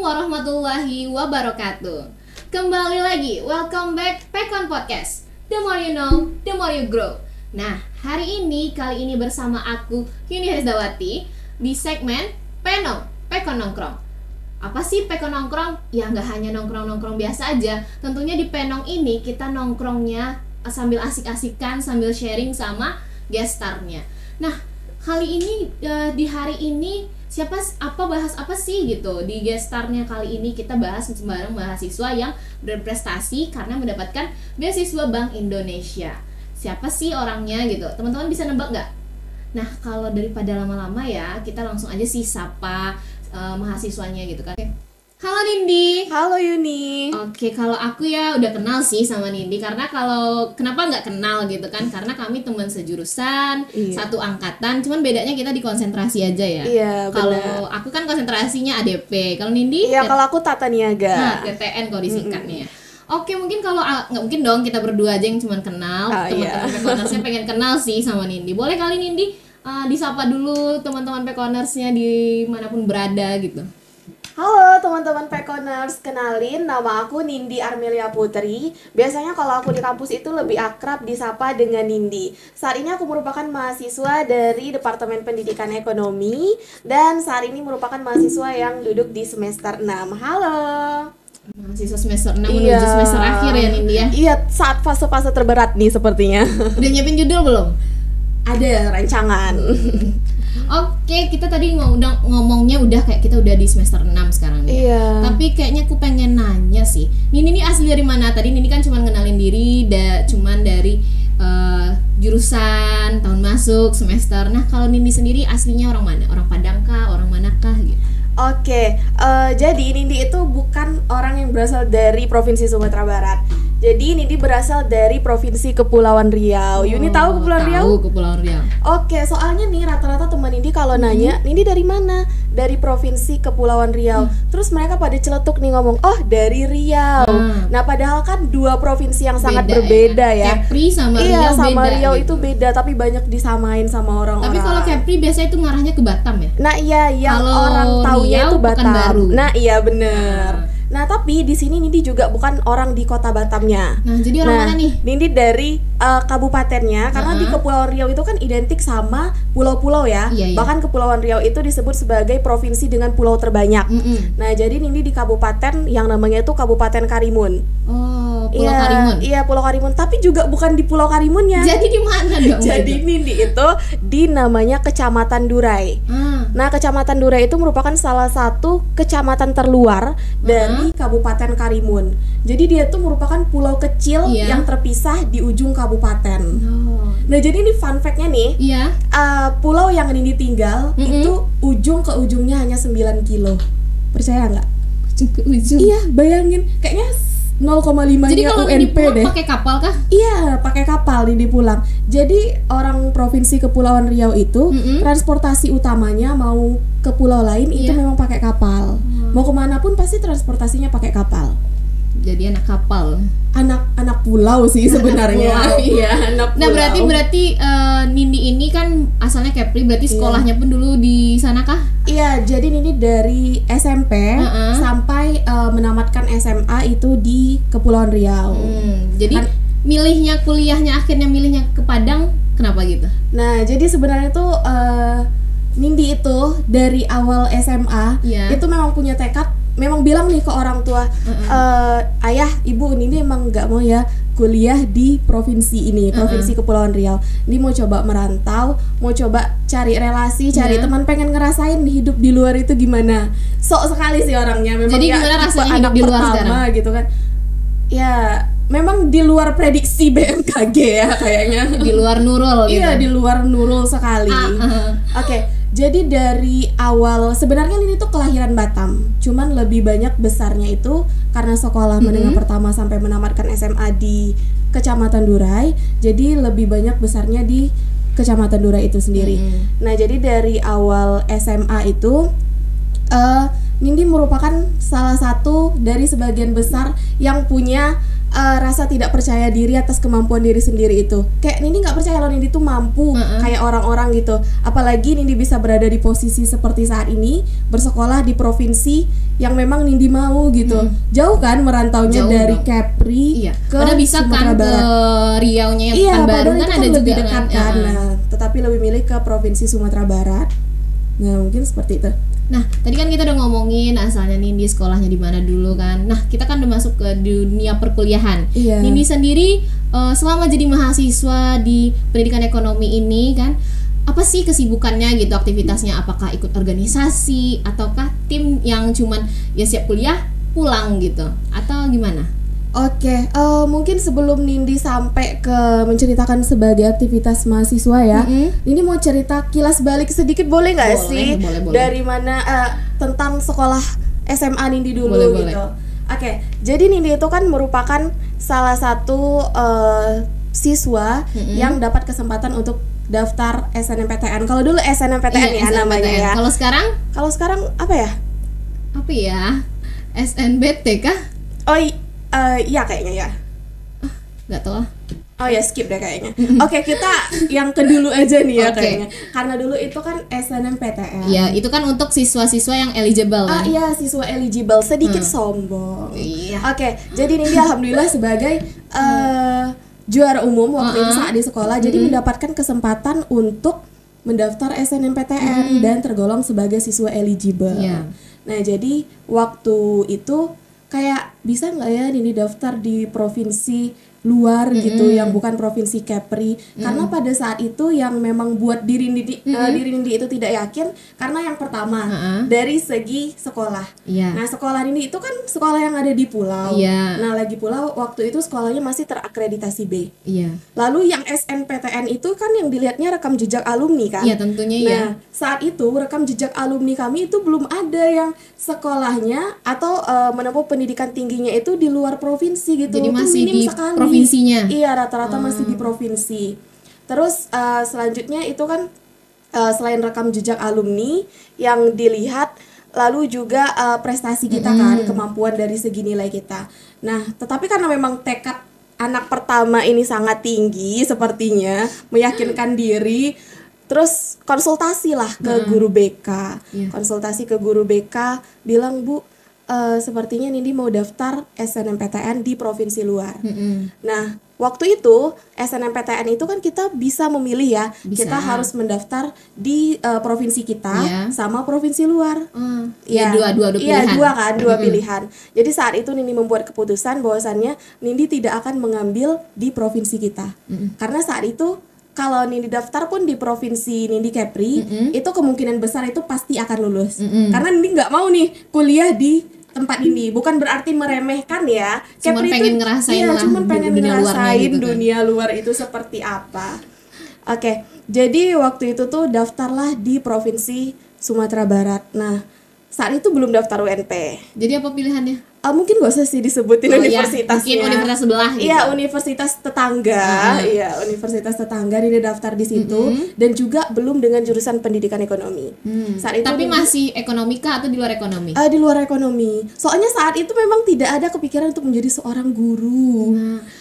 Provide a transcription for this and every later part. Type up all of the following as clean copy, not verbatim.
warahmatullahi wabarakatuh. Kembali lagi, welcome back Pekon Podcast. The more you know, the more you grow. Nah, kali ini bersama aku Yuni Harisdawati di segmen Penong, Pekon Nongkrong. Apa sih Pekon Nongkrong? Ya nggak hanya nongkrong-nongkrong biasa aja. Tentunya di Penong ini kita nongkrongnya sambil asik-asikan, sambil sharing sama guest star-nya. Nah, kali ini di hari ini bahas apa sih gitu. Di guest star-nya kali ini kita bahas bareng mahasiswa yang berprestasi karena mendapatkan beasiswa Bank Indonesia. Siapa sih orangnya gitu? Teman-teman bisa nebak nggak? Nah, kalau daripada lama-lama ya, kita langsung aja sih sapa mahasiswanya gitu kan. Halo Nindi. Halo Yuni. Oke, kalau aku ya udah kenal sih sama Nindi. Karena kenapa nggak kenal gitu kan? Karena kami teman sejurusan, satu angkatan. Cuman bedanya kita di konsentrasi aja ya. Iya, kalau aku kan konsentrasinya ADP. Kalau Nindi? Iya, kalau aku Tata Niaga. Nah, TTN kalau disingkatnya. Oke, mungkin kalau nggak mungkin dong kita berdua aja yang cuman kenal. Teman-teman Pekonersnya pengen kenal sih sama Nindi. Boleh kali Nindi disapa dulu teman-teman Pekonersnya dimanapun berada gitu. Halo teman-teman Pekoners, kenalin nama aku Nindi Armelia Putri. Biasanya kalau aku di kampus itu lebih akrab disapa dengan Nindi. Saat ini aku merupakan mahasiswa dari Departemen Pendidikan Ekonomi dan saat ini merupakan mahasiswa yang duduk di semester 6. Halo. Mahasiswa semester 6 menuju semester akhir ya Nindi ya? Iya, saat fase-fase terberat nih sepertinya. Udah nyiapin judul belum? Ada rancangan. Oke, kita tadi ngomongnya udah kayak kita udah di semester 6 sekarang nih. Iya. Tapi kayaknya aku pengen nanya sih. Nini asli dari mana? Tadi Nini kan cuma ngenalin diri cuman dari jurusan, tahun masuk, semester. Nah, kalau Nini sendiri aslinya orang mana? Orang Padang kah? Orang manakah gitu? Oke, jadi Nindi itu bukan orang yang berasal dari Provinsi Sumatera Barat. Jadi Nindi berasal dari Provinsi Kepulauan Riau. Yuni tahu Kepulauan Riau? Tahu Kepulauan Riau. Oke, soalnya nih rata-rata teman Nindi kalau nanya, Nindi dari mana? Dari Provinsi Kepulauan Riau. Terus mereka pada celetuk nih ngomong, oh dari Riau. Nah, padahal kan dua provinsi yang sangat berbeda ya. Kepri sama Riau iya, sama beda. Riau gitu. itu beda, tapi banyak disamain sama orang-orang. Tapi kalau Kepri biasanya itu ngarahnya ke Batam ya? Nah iya, yang kalau orang taunya Riau, itu Batam. Pekanbaru. Nah iya bener. Nah tapi di sini Nindi juga bukan orang di kota Batamnya. Nah jadi orang mana nih? Nindi dari kabupatennya, karena di Kepulauan Riau itu kan identik sama pulau-pulau ya. Iya. Bahkan Kepulauan Riau itu disebut sebagai provinsi dengan pulau terbanyak. Nah jadi Nindi di kabupaten yang namanya itu Kabupaten Karimun. Oh, Pulau Karimun. Iya, Pulau Karimun, tapi juga bukan di Pulau Karimunnya. Jadi di mana dong? Jadi Nindi itu di namanya Kecamatan Durai. Nah, Kecamatan Durai itu merupakan salah satu kecamatan terluar dari Kabupaten Karimun. Jadi dia tuh merupakan pulau kecil yang terpisah di ujung kabupaten. Nah, jadi ini fun fact-nya nih. Pulau yang Nindi tinggal itu ujung ke ujungnya hanya 9 kilo. Percaya nggak? Ujung ke ujung. Iya, bayangin kayaknya 0,5-nya jadi kalau UNP Nindi deh. Pakai kapal kah? Iya, pakai kapal Nindi pulang. Jadi orang provinsi Kepulauan Riau itu transportasi utamanya mau ke pulau lain itu memang pakai kapal. Mau kemana pun pasti transportasinya pakai kapal. Jadi anak kapal. Anak pulau sih sebenarnya. Iya, anak pulau. Nah berarti Nindi ini kan asalnya Kepri, berarti sekolahnya pun dulu di sana kah? Iya, jadi Nindi dari SMP sampai menamatkan SMA itu di Kepulauan Riau. Jadi milihnya kuliahnya akhirnya milihnya ke Padang, kenapa gitu? Nah, jadi sebenarnya tuh Nindi itu dari awal SMA itu memang punya tekad, memang bilang nih ke orang tua, ayah, ibu, Nindi emang nggak mau ya kuliah di provinsi ini, provinsi Kepulauan Riau. Ini mau coba merantau, mau coba cari relasi, cari teman, pengen ngerasain hidup di luar itu gimana. Sok sekali sih orangnya, memang. Jadi gimana rasanya hidup di luar sekarang? Gitu kan? Ya, memang di luar prediksi BMKG ya kayaknya. Di luar Nurul gitu. Iya, di luar Nurul sekali. Oke. Jadi dari awal sebenarnya ini tuh kelahiran Batam, cuman lebih banyak besarnya itu karena sekolah menengah pertama sampai menamatkan SMA di Kecamatan Durai, jadi lebih banyak besarnya di Kecamatan Durai itu sendiri. Nah jadi dari awal SMA itu Nindi merupakan salah satu dari sebagian besar yang punya rasa tidak percaya diri atas kemampuan diri sendiri itu. Kayak Nindi nggak percaya kalau Nindi tuh mampu kayak orang-orang gitu. Apalagi Nindi bisa berada di posisi seperti saat ini, bersekolah di provinsi yang memang Nindi mau gitu. Jauh kan merantaunya dari Kepri ke bisa Sumatera kan Barat. Ke Riau-nya yang Pekanbaru kan ada lebih juga dekat kan. Nah, tetapi lebih milih ke provinsi Sumatera Barat. Nah, mungkin seperti itu. Nah, tadi kan kita udah ngomongin asalnya Nindi sekolahnya di mana dulu kan. Nah, kita kan udah masuk ke dunia perkuliahan. Nindi sendiri selama jadi mahasiswa di pendidikan ekonomi ini kan, apa sih kesibukannya gitu, aktivitasnya? Apakah ikut organisasi ataukah tim yang cuman ya siap kuliah pulang gitu, atau gimana? Oke, mungkin sebelum Nindi sampai ke menceritakan sebagai aktivitas mahasiswa ya, Nindi mau cerita kilas balik sedikit boleh nggak sih? Boleh. Dari mana tentang sekolah SMA Nindi dulu gitu. Oke, jadi Nindi itu kan merupakan salah satu siswa yang dapat kesempatan untuk daftar SNMPTN. Kalau dulu SNMPTN ya namanya ya. Kalau sekarang? Kalau sekarang apa ya? Apa ya? SNBT kah? Oh iya kayaknya ya. Nggak tahu lah. Oh ya, skip deh kayaknya. Oke, kita yang ke dulu aja nih ya kayaknya. Karena dulu itu kan SNMPTN. Iya, itu kan untuk siswa-siswa yang eligible kan? Iya, siswa eligible. Sedikit sombong. Iya. Oke, jadi Nindi alhamdulillah sebagai juara umum waktu itu saat di sekolah, jadi mendapatkan kesempatan untuk mendaftar SNMPTN dan tergolong sebagai siswa eligible. Nah, jadi waktu itu kayak bisa nggak ya Nindi daftar di provinsi luar gitu yang bukan provinsi Kepri, karena pada saat itu yang memang buat diri Nindi itu tidak yakin karena yang pertama dari segi sekolah. Nah, sekolah Nindi itu kan sekolah yang ada di pulau. Nah, lagi pula waktu itu sekolahnya masih terakreditasi B. Lalu yang SNPTN itu kan yang dilihatnya rekam jejak alumni kan? Iya, tentunya ya. Nah, saat itu rekam jejak alumni kami itu belum ada yang sekolahnya atau menempuh pendidikan tingginya itu di luar provinsi gitu. Jadi itu masih minim di sekali. Provinsinya. Iya, rata-rata masih di provinsi. Terus selanjutnya itu kan selain rekam jejak alumni yang dilihat, lalu juga prestasi kita kan, kemampuan dari segi nilai kita. Nah, tetapi karena memang tekad anak pertama ini sangat tinggi sepertinya, meyakinkan diri, terus konsultasi lah ke guru BK. Konsultasi ke guru BK, bilang, "Bu, sepertinya Nindi mau daftar SNMPTN di provinsi luar." Nah, waktu itu SNMPTN itu kan kita bisa memilih ya, kita harus mendaftar di provinsi kita sama provinsi luar. Dua pilihan. Dua pilihan. Jadi saat itu Nindi membuat keputusan bahwasannya Nindi tidak akan mengambil di provinsi kita, karena saat itu kalau Nindi daftar pun di provinsi Nindi Kepri, itu kemungkinan besar itu pasti akan lulus. Karena Nindi nggak mau nih kuliah di tempat ini. Bukan berarti meremehkan ya. Cuman pengen ngerasain lah dunia luar itu seperti apa. Oke, jadi waktu itu tuh daftarlah di provinsi Sumatera Barat. Nah, saat itu belum daftar UNP. Jadi apa pilihannya? Mungkin gak usah sih disebutin universitasnya. Mungkin universitas sebelah gitu. Iya, universitas tetangga. Iya, universitas tetangga dia daftar di situ dan juga belum dengan jurusan pendidikan ekonomi. Saat itu tapi masih ekonomika atau di luar ekonomi? Di luar ekonomi. Soalnya saat itu memang tidak ada kepikiran untuk menjadi seorang guru.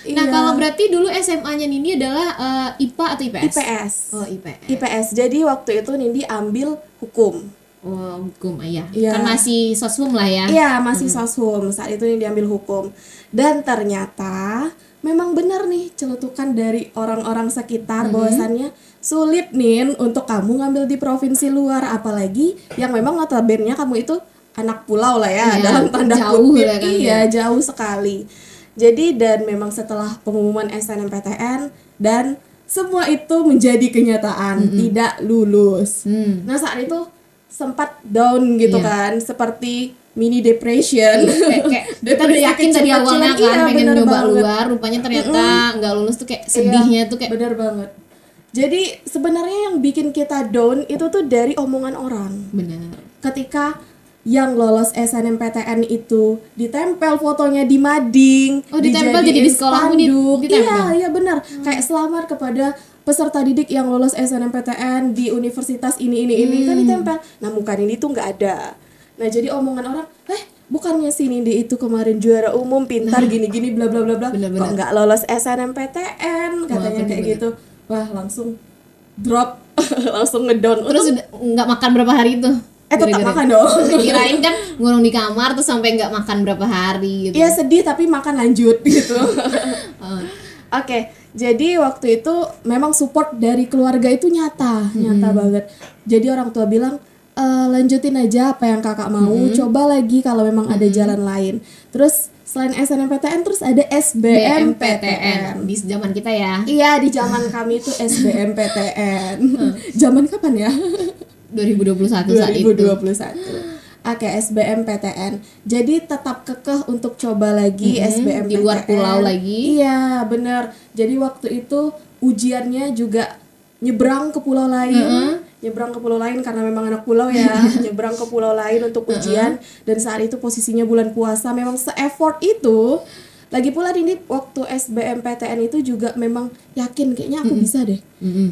Nah, kalau berarti dulu SMA-nya Nindi adalah IPA atau IPS? IPS. Oh, IPS. IPS. Jadi waktu itu Nindi ambil hukum. Oh, hukum kan masih soshum lah ya. Iya, masih soshum. Saat itu Nindi ambil hukum. Dan ternyata memang benar nih celetukan dari orang-orang sekitar bahwasannya sulit nih untuk kamu ngambil di provinsi luar, apalagi yang memang notabene kamu itu anak pulau lah ya, dalam tanda kutip. Ya kan, jauh sekali. Jadi dan memang setelah pengumuman SNMPTN dan semua itu menjadi kenyataan, tidak lulus. Nah, saat itu sempat down gitu kan, seperti mini depression. Kayak kita udah yakin tadi awalnya kan pengen nyoba luar, rupanya ternyata nggak lulus tuh, kayak sedihnya tuh kayak bener banget. Jadi sebenarnya yang bikin kita down itu tuh dari omongan orang. Benar. Ketika yang lolos SNMPTN itu ditempel fotonya di mading, ditempel jadi di sekolahmu ditempel. Iya benar. Kayak selamat kepada peserta didik yang lolos SNMPTN di universitas ini kan ditempel. Nah, muka ini tuh nggak ada. Nah, jadi omongan orang, bukannya si Nindi itu kemarin juara umum, pintar gini-gini bla bla bla bla, kok nggak lolos SNMPTN katanya kayak gitu. Wah, langsung drop, langsung ngedown. Terus udah nggak makan berapa hari itu? Tetap makan dong. Kirain kan ngurung di kamar terus sampai nggak makan berapa hari gitu. Iya, sedih tapi makan lanjut gitu. Oke, jadi waktu itu memang support dari keluarga itu nyata banget. Jadi orang tua bilang, lanjutin aja apa yang kakak mau, coba lagi kalau memang ada jalan lain. Terus selain SNMPTN terus ada SBMPTN. Di zaman kita ya. Iya, di zaman kami itu SBMPTN. Zaman kapan ya? 2021 saat itu. 2021. Oke, SBMPTN. Jadi tetap kekeh untuk coba lagi SBMPTN. Di luar pulau lagi. Iya, benar. Jadi waktu itu ujiannya juga nyebrang ke pulau lain. Nyebrang ke pulau lain karena memang anak pulau ya. Nyebrang ke pulau lain untuk ujian. Dan saat itu posisinya bulan puasa, memang se-effort itu. Lagi pula ini waktu SBMPTN itu juga memang yakin kayaknya aku bisa deh.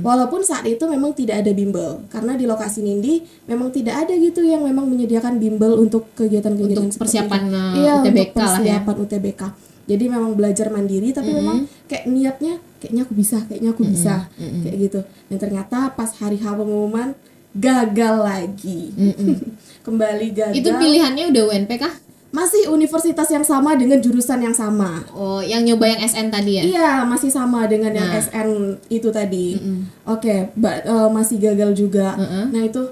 Walaupun saat itu memang tidak ada bimbel, karena di lokasi Nindi memang tidak ada gitu yang memang menyediakan bimbel untuk kegiatan-kegiatan untuk persiapan iya, UTBK untuk persiapan UTBK. Jadi memang belajar mandiri, tapi memang kayak niatnya kayaknya aku bisa, kayak gitu. Dan ternyata pas hari H pengumuman gagal lagi. Kembali gagal. Itu pilihannya udah UNP kah? Masih universitas yang sama dengan jurusan yang sama. Oh, yang nyoba yang SN tadi ya? Iya, masih sama dengan yang SN itu tadi. Oke, masih gagal juga. Nah itu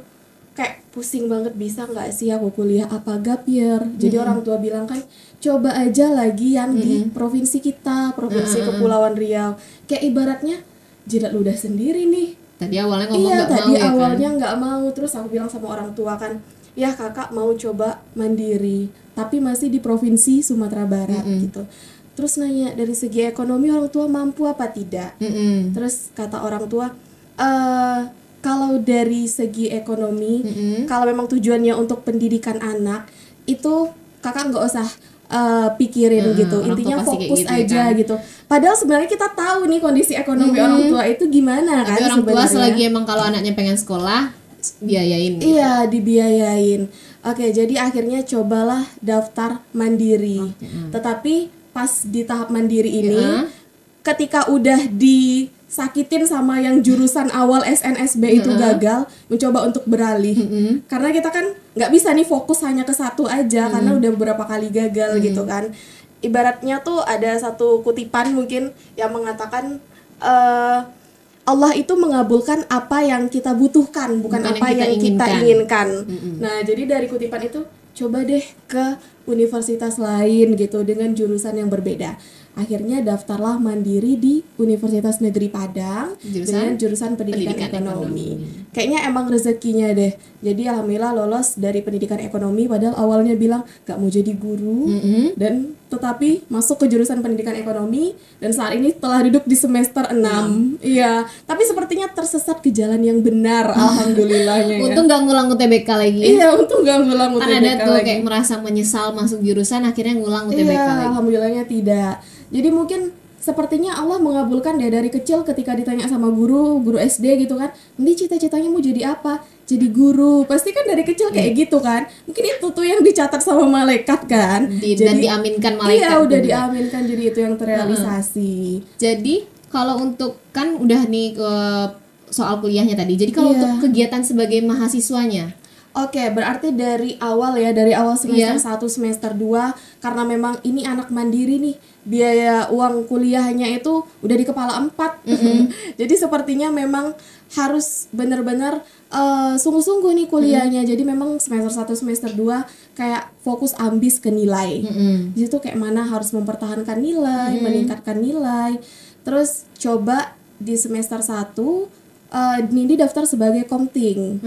kayak pusing banget, bisa nggak sih aku kuliah apa gap year? Jadi orang tua bilang kan coba aja lagi yang di provinsi kita, provinsi Kepulauan Riau. Kayak ibaratnya jidat ludah sendiri nih. Tadi awalnya ngomong iya, nggak mau tadi ya awalnya kan? nggak mau. Terus aku bilang sama orang tua kan, ya kakak mau coba mandiri, tapi masih di provinsi Sumatera Barat gitu. Terus nanya dari segi ekonomi orang tua mampu apa tidak? Terus kata orang tua, kalau dari segi ekonomi, kalau memang tujuannya untuk pendidikan anak, itu kakak nggak usah pikirin gitu. Intinya fokus gitu, aja kan? gitu. Padahal sebenarnya kita tahu nih kondisi ekonomi orang tua itu gimana. Tapi kan orang tua sebenarnya. selagi emang kalau anaknya pengen sekolah biayain. Iya, dibiayain. Oke, jadi akhirnya cobalah daftar mandiri. Tetapi pas di tahap mandiri ini, ketika udah disakitin sama yang jurusan awal SNSB itu gagal, mencoba untuk beralih. Karena kita kan nggak bisa nih fokus hanya ke satu aja, karena udah beberapa kali gagal gitu kan. Ibaratnya tuh ada satu kutipan mungkin yang mengatakan Allah itu mengabulkan apa yang kita butuhkan, bukan apa yang kita inginkan. Nah, jadi dari kutipan itu coba deh ke universitas lain gitu dengan jurusan yang berbeda. Akhirnya daftarlah mandiri di Universitas Negeri Padang dengan jurusan pendidikan ekonomi. Kayaknya emang rezekinya deh. Jadi alhamdulillah lolos dari pendidikan ekonomi, padahal awalnya bilang gak mau jadi guru, dan tetapi masuk ke jurusan pendidikan ekonomi, dan saat ini telah duduk di semester 6. Iya, tapi sepertinya tersesat ke jalan yang benar, alhamdulillahnya ya. Untung gak ngulang UTBK lagi. Iya, untung gak ngulang UTBK lagi. Kan ada tuh lagi. kayak merasa menyesal masuk jurusan akhirnya ngulang UTBK lagi. Alhamdulillahnya tidak. Jadi mungkin sepertinya Allah mengabulkan dia dari kecil ketika ditanya sama guru SD gitu kan, nanti cita-citanya mau jadi apa? Jadi guru. Pasti kan dari kecil kayak gitu kan. Mungkin itu tuh yang dicatat sama malaikat kan. Dan diaminkan malaikat. Iya, udah diaminkan, jadi itu yang terrealisasi. Jadi kalau untuk kan udah nih ke soal kuliahnya tadi. Jadi kalau untuk kegiatan sebagai mahasiswanya, oke, berarti dari awal semester 1, semester 2, karena memang ini anak mandiri nih, biaya uang kuliahnya itu udah di kepala 4. Jadi sepertinya memang harus benar-benar sungguh-sungguh nih kuliahnya. Jadi memang semester 1, semester 2 kayak fokus ambis ke nilai. Di situ kayak mana harus mempertahankan nilai, meningkatkan nilai. Terus coba di semester 1 Nindi daftar sebagai komting.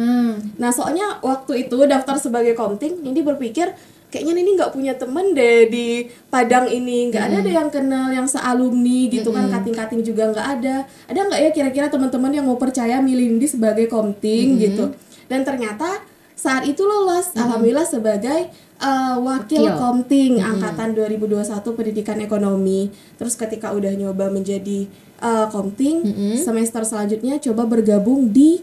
Nah, soalnya waktu itu daftar sebagai komting, Nindi berpikir kayaknya Nindi nggak punya temen deh di Padang ini, nggak ada deh yang kenal yang sealumni gitu kan, kating-kating juga nggak ada. Ada nggak ya kira-kira teman-teman yang mau percaya milih Nindi sebagai komting gitu? Dan ternyata saat itu lolos, alhamdulillah sebagai wakil komting angkatan 2021 pendidikan ekonomi. Terus ketika udah nyoba menjadi komting, semester selanjutnya coba bergabung di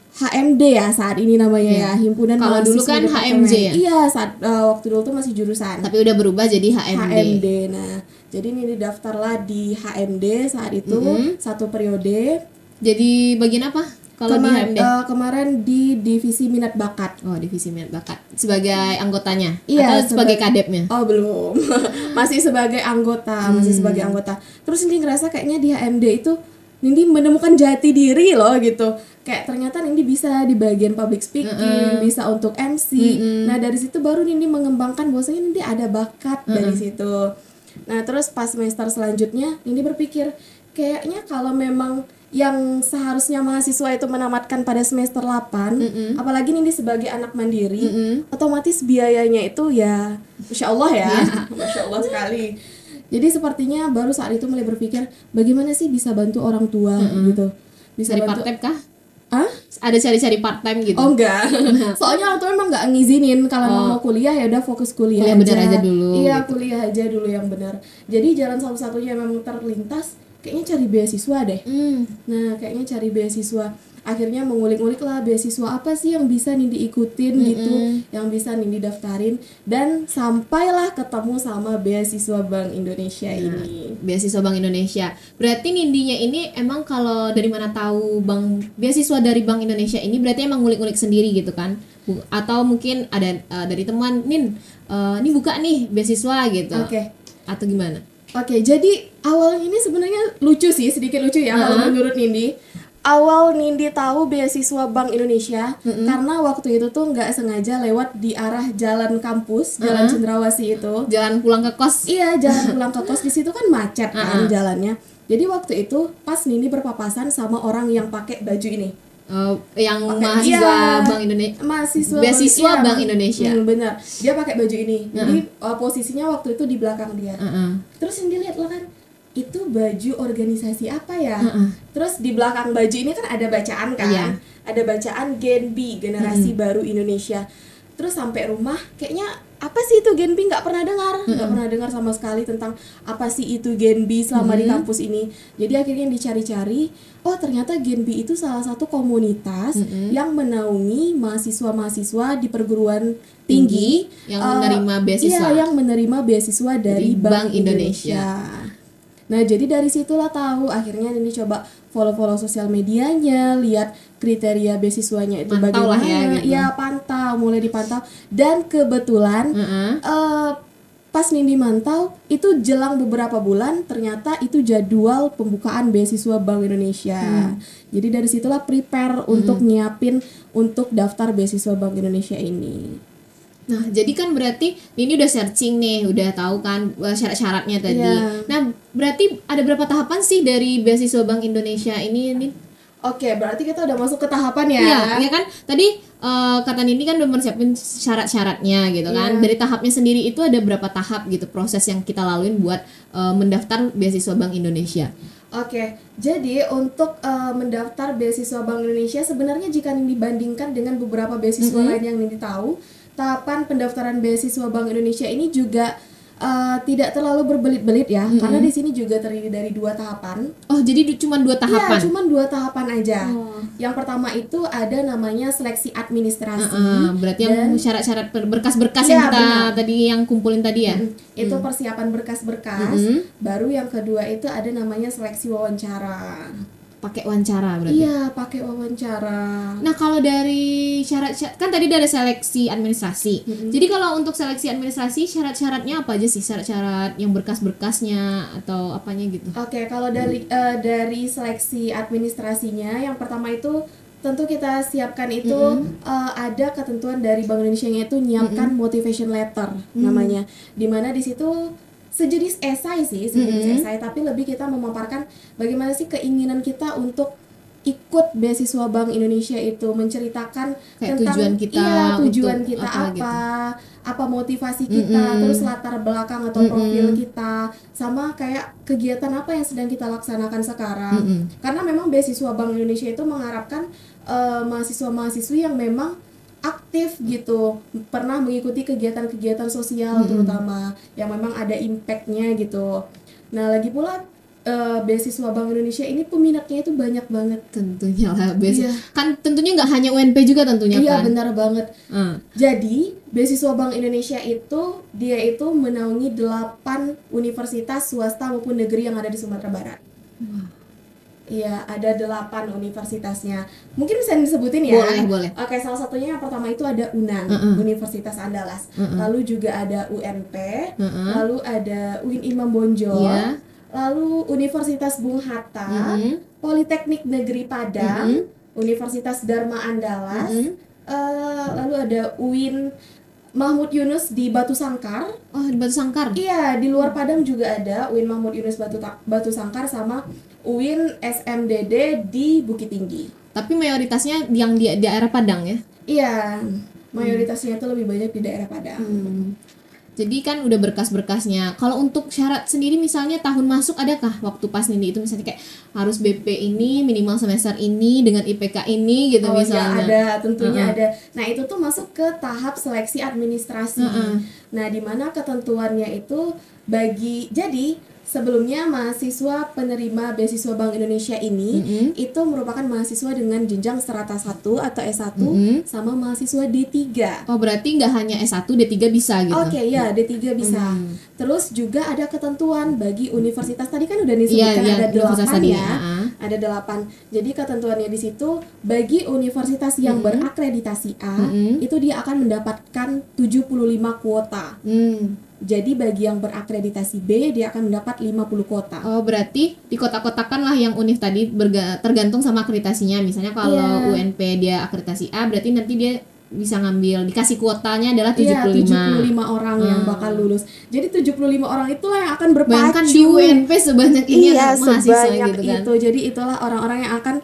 HMD ya saat ini namanya ya, Himpunan Kalau dulu Mahasiswa kan Departemen. HMJ ya? Iya, saat waktu dulu tuh masih jurusan. Tapi udah berubah jadi HMD. Nah, jadi ini daftarlah di HMD saat itu satu periode. Jadi bagian apa kalau di HMD? Kemarin di divisi minat bakat. Oh, divisi minat bakat. Sebagai anggotanya? Iya, atau sebagai kadepnya? Oh, belum. Masih sebagai anggota, Terus Nindi ngerasa kayaknya di HMD itu Nindi menemukan jati diri loh gitu. Kayak ternyata Nindi bisa di bagian public speaking, bisa untuk MC. Nah, dari situ baru Nindi mengembangkan bahwasanya Nindi ada bakat dari situ. Nah, terus pas semester selanjutnya Nindi berpikir kayaknya kalau memang yang seharusnya mahasiswa itu menamatkan pada semester 8, apalagi Nindi sebagai anak mandiri, otomatis biayanya itu ya Masya Allah ya, Masya Allah sekali. Jadi sepertinya baru saat itu mulai berpikir bagaimana sih bisa bantu orang tua gitu. Bisa Cari bantu. part-time kah? Hah? Ada cari-cari part-time gitu? Oh enggak. Soalnya orang tua emang enggak ngizinin kalau emang mau kuliah ya udah fokus kuliah Kuliah benar aja dulu, Iya, gitu. kuliah aja dulu yang benar. Jadi jalan satu-satunya yang memang terlintas kayaknya cari beasiswa deh. Nah, kayaknya cari beasiswa. Akhirnya mengulik-ulik lah beasiswa apa sih yang bisa Nindi ikutin gitu, yang bisa Nindi daftarin, dan sampailah ketemu sama beasiswa Bank Indonesia ini. Beasiswa Bank Indonesia. Berarti Nindinya ini emang kalau dari mana tahu beasiswa dari Bank Indonesia ini berarti emang ngulik-ngulik sendiri gitu kan? Atau mungkin ada dari teman, Nin, ini buka nih beasiswa gitu. Oke. Atau gimana? Oke, jadi awal ini sebenarnya lucu sih, sedikit lucu ya kalau menurut Nindi. Awal Nindi tahu beasiswa Bank Indonesia karena waktu itu tuh nggak sengaja lewat di arah jalan kampus, jalan Cendrawasih itu. Jalan pulang ke kos. Iya, jalan pulang ke kos, di situ kan macet kan jalannya. Jadi waktu itu pas Nindi berpapasan sama orang yang pakai baju ini. Yang mahasiswa Bank Indonesia. Beasiswa Bank Indonesia. Bener, dia pakai baju ini. Jadi posisinya waktu itu di belakang dia. Terus Nindi lihat lah kan, itu baju organisasi apa ya? Terus di belakang baju ini kan ada bacaan kan? Iya. Ada bacaan Gen B, Generasi Baru Indonesia. Terus sampai rumah kayaknya apa sih itu Gen B, nggak pernah dengar sama sekali tentang apa sih itu Gen B selama di kampus ini. Jadi akhirnya dicari-cari, oh ternyata Gen B itu salah satu komunitas yang menaungi mahasiswa-mahasiswa di perguruan tinggi yang menerima beasiswa. Iya, yang menerima beasiswa dari Bank Indonesia. Nah, jadi dari situlah tahu, akhirnya ini coba follow sosial medianya, lihat kriteria beasiswanya itu Pantau lah bagaimana. ya, gitu. Ya, mulai dipantau. Dan kebetulan pas Nindi mantau, itu jelang beberapa bulan ternyata itu jadwal pembukaan beasiswa Bank Indonesia. Jadi dari situlah prepare untuk nyiapin untuk daftar beasiswa Bank Indonesia ini. Nah, jadi kan berarti ini udah searching nih, udah tahu kan syarat-syaratnya tadi. Iya. Nah, berarti ada berapa tahapan sih dari beasiswa Bank Indonesia ini? Oke, berarti kita udah masuk ke tahapan ya. Iya, ya kan? Tadi kata Nini kan udah mempersiapin syarat-syaratnya gitu kan. Iya. Dari tahapnya sendiri itu ada berapa tahap gitu proses yang kita laluin buat mendaftar beasiswa Bank Indonesia? Oke, jadi untuk mendaftar beasiswa Bank Indonesia sebenarnya jika dibandingkan dengan beberapa beasiswa lain yang Nindi tahu, tahapan pendaftaran beasiswa Bank Indonesia ini juga tidak terlalu berbelit-belit ya, karena di sini juga terdiri dari 2 tahapan. Oh, jadi cuma 2 tahapan? Iya, cuma 2 tahapan aja. Yang pertama itu ada namanya seleksi administrasi. Berarti yang syarat-syarat berkas-berkas yang kita tadi yang kumpulin tadi ya? Itu persiapan berkas-berkas. Baru yang kedua itu ada namanya seleksi wawancara. Pakai wawancara berarti? Iya, pakai wawancara. Nah, kalau dari syarat kan tadi ada seleksi administrasi. Jadi kalau untuk seleksi administrasi syarat-syaratnya apa aja sih? Syarat-syarat yang berkas-berkasnya atau apanya gitu? Oke, kalau dari seleksi administrasinya yang pertama itu tentu kita siapkan itu ada ketentuan dari Bank Indonesia yaitu nyiapkan motivation letter namanya. Dimana di situ sejenis esai sih, esai, tapi lebih kita memaparkan bagaimana sih keinginan kita untuk ikut beasiswa Bank Indonesia itu, menceritakan kayak tentang tujuan untuk kita apa gitu. apa motivasi kita, terus latar belakang atau profil kita, sama kayak kegiatan apa yang sedang kita laksanakan sekarang. Karena memang beasiswa Bank Indonesia itu mengharapkan mahasiswa-mahasiswi yang memang aktif gitu, pernah mengikuti kegiatan-kegiatan sosial terutama yang memang ada impact-nya gitu. Nah, lagi pula beasiswa Bank Indonesia ini peminatnya itu banyak banget. Tentunya lah, Iya. kan tentunya nggak hanya UNP juga tentunya Iya, kan. benar banget. Jadi beasiswa Bank Indonesia itu dia itu menaungi 8 universitas swasta maupun negeri yang ada di Sumatera Barat. Iya, ada 8 universitasnya. Mungkin bisa disebutin ya? Boleh. Oke, salah satunya yang pertama itu ada UNAN, Universitas Andalas. Lalu juga ada UNP, lalu ada UIN Imam Bonjol, lalu Universitas Bung Hatta, Politeknik Negeri Padang, Universitas Dharma Andalas, lalu ada UIN Mahmud Yunus di Batu Sangkar. Oh, di Batu Sangkar? Iya, di luar Padang juga ada UIN Mahmud Yunus Batu Sangkar sama UIN SMDD di Bukit Tinggi. Tapi mayoritasnya yang di daerah Padang ya? Iya, mayoritasnya itu lebih banyak di daerah Padang. Jadi kan udah berkas-berkasnya. Kalau untuk syarat sendiri misalnya tahun masuk adakah waktu pas Nindi itu misalnya kayak harus BP ini minimal semester ini dengan IPK ini gitu misalnya. Ya, ada, tentunya ada. Nah, itu tuh masuk ke tahap seleksi administrasi. Nah, di mana ketentuannya itu jadi sebelumnya mahasiswa penerima beasiswa Bank Indonesia ini itu merupakan mahasiswa dengan jenjang strata 1 atau S1 sama mahasiswa D3. Oh, berarti nggak hanya S1, D3 bisa gitu? Oke, ya D3 bisa. Terus juga ada ketentuan bagi universitas, tadi kan udah disebutkan ada 8 ya. Ada 8. Jadi ketentuannya di situ bagi universitas yang berakreditasi A itu dia akan mendapatkan 75 kuota. Jadi bagi yang berakreditasi B dia akan mendapat 50 kuota. Oh, berarti dikotak-kotakan lah yang univ tadi tergantung sama akreditasinya. Misalnya kalau UNP dia akreditasi A, berarti nanti dia bisa ngambil, dikasih kuotanya adalah 75. 75 orang yang bakal lulus. Jadi 75 orang itulah yang akan berpacu. Bayangkan di UNP sebanyak ini mahasiswa sebanyak gitu kan. Itu. Jadi itulah orang-orang yang akan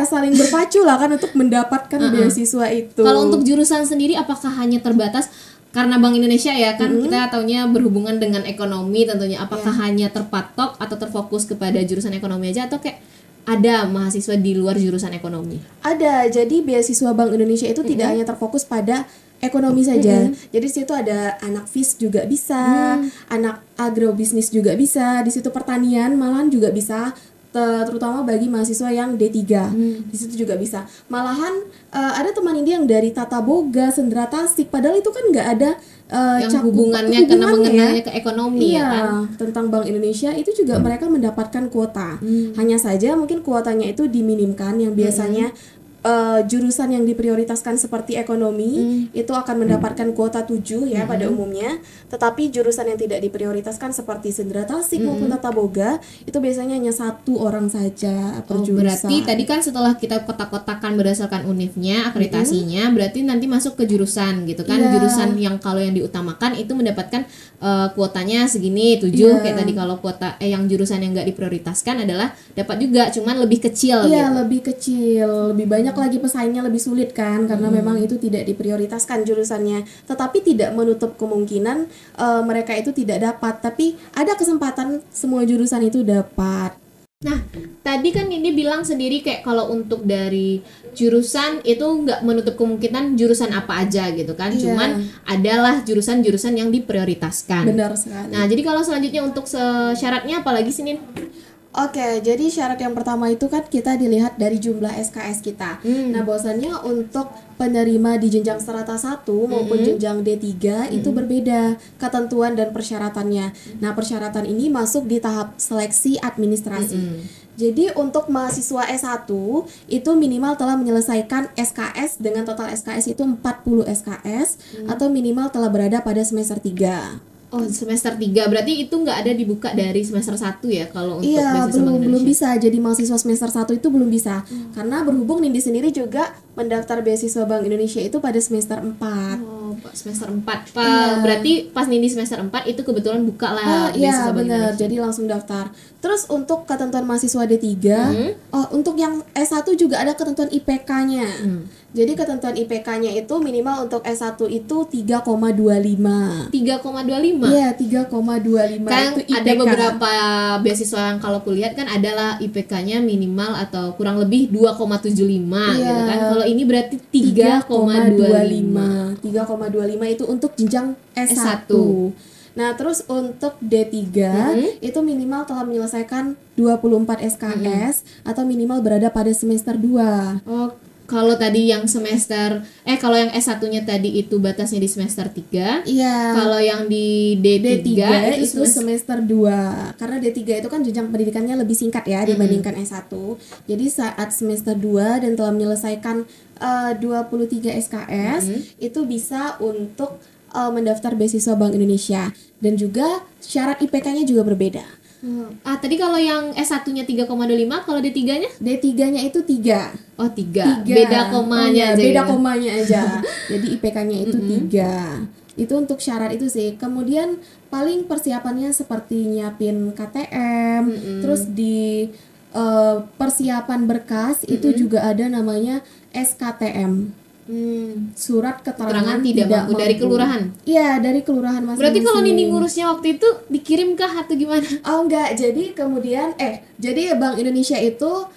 saling berpacu lah kan untuk mendapatkan beasiswa itu. Kalau untuk jurusan sendiri apakah hanya terbatas karena Bank Indonesia ya kan kita taunya berhubungan dengan ekonomi tentunya, apakah hanya terpatok atau terfokus kepada jurusan ekonomi aja atau kayak ada mahasiswa di luar jurusan ekonomi? Ada, jadi beasiswa Bank Indonesia itu tidak hanya terfokus pada ekonomi saja. Jadi di situ ada anak FIS juga bisa, anak agrobisnis juga bisa, di situ pertanian malahan juga bisa. Terutama bagi mahasiswa yang D3 di situ juga bisa. Malahan ada teman ini yang dari Tata Boga, Sendra Tasik, padahal itu kan nggak ada yang hubungannya karena mengenalnya ke ekonomi ya kan. Tentang Bank Indonesia itu juga mereka mendapatkan kuota. Hanya saja mungkin kuotanya itu diminimkan, yang biasanya jurusan yang diprioritaskan seperti ekonomi itu akan mendapatkan kuota 7 ya pada umumnya, tetapi jurusan yang tidak diprioritaskan seperti Sendra Tasik maupun Tata Boga itu biasanya hanya 1 orang saja per jurusan. Berarti tadi kan setelah kita kotak-kotakan berdasarkan univnya, akreditasinya, berarti nanti masuk ke jurusan gitu kan. Jurusan yang kalau yang diutamakan itu mendapatkan kuotanya segini 7 kayak tadi. Kalau kuota yang jurusan yang nggak diprioritaskan adalah dapat juga, cuman lebih kecil gitu. Lebih kecil, lebih banyak lagi pesaingnya, lebih sulit kan karena memang itu tidak diprioritaskan jurusannya. Tetapi tidak menutup kemungkinan mereka itu tidak dapat, tapi ada kesempatan semua jurusan itu dapat. Nah, tadi kan ini bilang sendiri kayak kalau untuk dari jurusan itu nggak menutup kemungkinan jurusan apa aja gitu kan. Cuman adalah jurusan-jurusan yang diprioritaskan. Benar sekali. Nah, jadi kalau selanjutnya untuk syaratnya apalagi sih, Nin? Oke, jadi syarat yang pertama itu kan kita dilihat dari jumlah SKS kita. Nah, bahwasannya untuk penerima di jenjang strata 1 maupun jenjang D3 itu berbeda ketentuan dan persyaratannya. Nah, persyaratan ini masuk di tahap seleksi administrasi. Jadi untuk mahasiswa S1 itu minimal telah menyelesaikan SKS dengan total SKS itu 40 SKS atau minimal telah berada pada semester 3. Oh, semester 3. Berarti itu nggak ada dibuka dari semester 1 ya kalau untuk beasiswa Bank Indonesia? belum bisa. Jadi mahasiswa semester 1 itu belum bisa. Karena berhubung Nindi sendiri juga mendaftar beasiswa Bank Indonesia itu pada semester 4. Oh, semester 4. Berarti pas Nindi semester 4 itu kebetulan buka lah Iya, beasiswa Bank benar. Indonesia. Jadi langsung daftar. Terus untuk ketentuan mahasiswa D3, untuk yang S1 juga ada ketentuan IPK-nya. Jadi ketentuan IPK-nya itu minimal untuk S1 itu 3,25. 3,25? Iya, 3,25 kan itu IPK. ada beberapa beasiswa yang kalau kulihat kan adalah IPK-nya minimal atau kurang lebih 2,75 gitu kan. Kalau ini berarti 3,25. 3,25 itu untuk jenjang S1. Nah, terus untuk D3 itu minimal telah menyelesaikan 24 SKS atau minimal berada pada semester 2. Oh, kalau tadi yang kalau yang S1-nya tadi itu batasnya di semester 3. Iya. Kalau yang di D3 itu semester 2. Karena D3 itu kan jenjang pendidikannya lebih singkat ya dibandingkan S1. Jadi saat semester 2 dan telah menyelesaikan 23 SKS itu bisa untuk mendaftar beasiswa Bank Indonesia, dan juga syarat IPK-nya juga berbeda. Tadi kalau yang S1-nya 3,25, kalau D3-nya? D3-nya itu 3. Oh, 3. Beda komanya aja. Beda komanya aja. Jadi IPK-nya itu 3. Itu untuk syarat itu sih. Kemudian paling persiapannya seperti nyiapin KTM, terus di persiapan berkas itu juga ada namanya SKTM. Surat keterangan tidak mampu. Dari kelurahan? Iya, dari kelurahan masing-masing. Berarti kalau Nini ngurusnya waktu itu dikirimkah atau gimana? Oh enggak, jadi kemudian jadi Bank Indonesia itu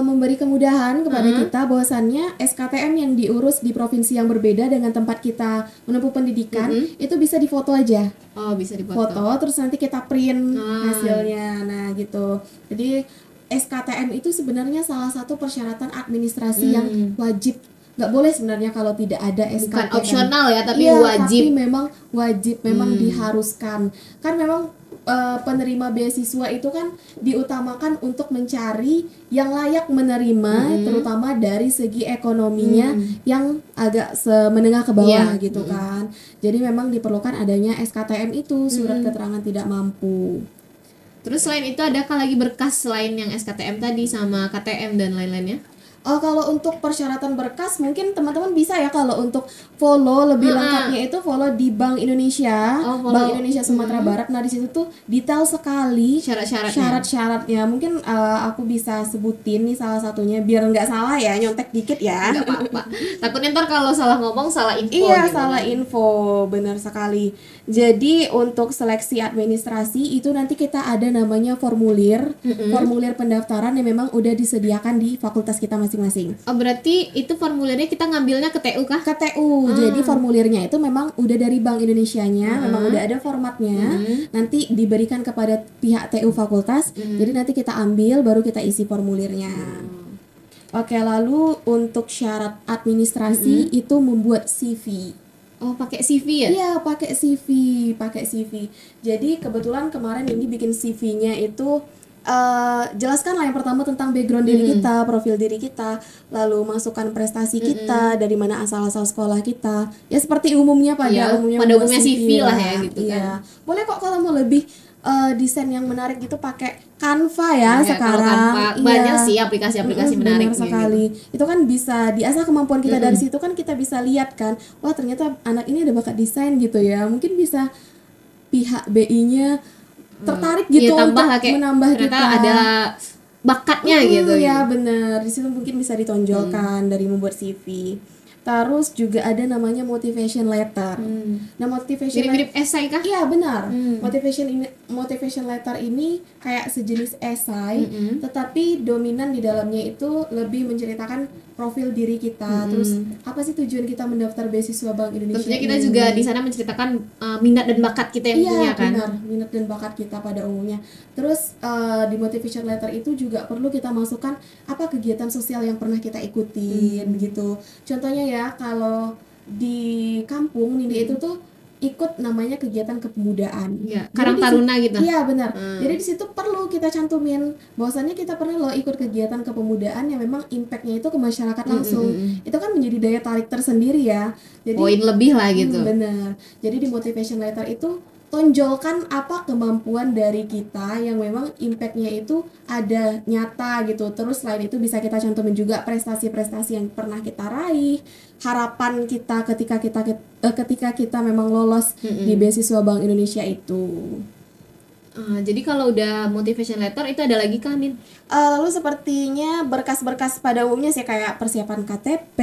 memberi kemudahan kepada kita bahwasannya SKTM yang diurus di provinsi yang berbeda dengan tempat kita menempuh pendidikan itu bisa difoto aja. Oh, bisa difoto. Terus nanti kita print hasilnya. Nah, gitu. Jadi SKTM itu sebenarnya salah satu persyaratan administrasi yang wajib. Nggak boleh sebenarnya kalau tidak ada SKTM. Bukan opsional ya, tapi wajib. Tapi memang wajib, memang diharuskan. Kan memang penerima beasiswa itu kan diutamakan untuk mencari yang layak menerima, terutama dari segi ekonominya yang agak menengah ke bawah gitu kan. Jadi memang diperlukan adanya SKTM itu, surat keterangan tidak mampu. Terus selain itu adakah lagi berkas selain yang SKTM tadi sama KTM dan lain-lainnya? Kalau untuk persyaratan berkas mungkin teman-teman bisa ya, kalau untuk follow lebih lengkapnya itu follow di Bank Indonesia, Bank Indonesia Sumatera Barat. Nah, di situ tuh detail sekali syarat-syaratnya. Mungkin aku bisa sebutin nih salah satunya biar nggak salah ya, nyontek dikit ya. Nggak apa-apa. Takutnya ntar kalau salah ngomong salah info. Iya, salah info, benar sekali. Jadi untuk seleksi administrasi itu nanti kita ada namanya formulir pendaftaran yang memang udah disediakan di fakultas kita masing-masing. Oh, berarti itu formulirnya kita ngambilnya ke TU kah? Ke TU. Jadi formulirnya itu memang udah dari Bank Indonesianya, memang udah ada formatnya. Nanti diberikan kepada pihak TU fakultas. Jadi nanti kita ambil baru kita isi formulirnya. Oke, lalu untuk syarat administrasi itu membuat CV. Oh, pakai CV ya? Iya, pakai CV. Jadi kebetulan kemarin ini bikin CV-nya itu jelaskan lah yang pertama tentang background diri kita, profil diri kita, lalu masukkan prestasi kita, dari mana asal-asal sekolah kita. Ya seperti umumnya pada umumnya CV lah ya gitu kan. Iya. Boleh kok kalau mau lebih desain yang menarik gitu pakai Canva ya sekarang. Banyak sih aplikasi-aplikasi menarik sekali. Gitu. Itu kan bisa diasah kemampuan kita dari situ kan kita bisa lihat kan, wah ternyata anak ini ada bakat desain gitu ya. Mungkin bisa pihak BI-nya tertarik gitu untuk menambah kita. Ada bakatnya gitu. Ya benar. Di situ mungkin bisa ditonjolkan dari membuat CV. Terus juga ada namanya motivation letter. Nah, motivation mirip esai kah? Iya, benar. Motivation letter ini kayak sejenis esai, tetapi dominan di dalamnya itu lebih menceritakan profil diri kita. Terus apa sih tujuan kita mendaftar beasiswa Bank Indonesia? Tentunya kita juga di sana menceritakan minat dan bakat kita yang punya kan. Iya, benar. Minat dan bakat kita pada umumnya. Terus di motivation letter itu juga perlu kita masukkan apa kegiatan sosial yang pernah kita ikutin gitu. Contohnya ya, kalau di kampung Nindi itu tuh ikut namanya kegiatan kepemudaan. Ya, Karang Taruna gitu. Iya, benar. Jadi di situ perlu kita cantumin bahwasannya kita pernah loh ikut kegiatan kepemudaan yang memang impact-nya itu ke masyarakat langsung. Itu kan menjadi daya tarik tersendiri ya. Jadi poin lebih lah gitu. Benar. Jadi di motivation letter itu tonjolkan apa kemampuan dari kita yang memang impact-nya itu ada nyata gitu. Terus selain itu bisa kita cantumin juga prestasi-prestasi yang pernah kita raih, harapan kita ketika kita memang lolos di beasiswa Bank Indonesia itu. Jadi kalau udah motivation letter itu ada lagi kan, Nin? Lalu sepertinya berkas-berkas pada umumnya sih kayak persiapan KTP,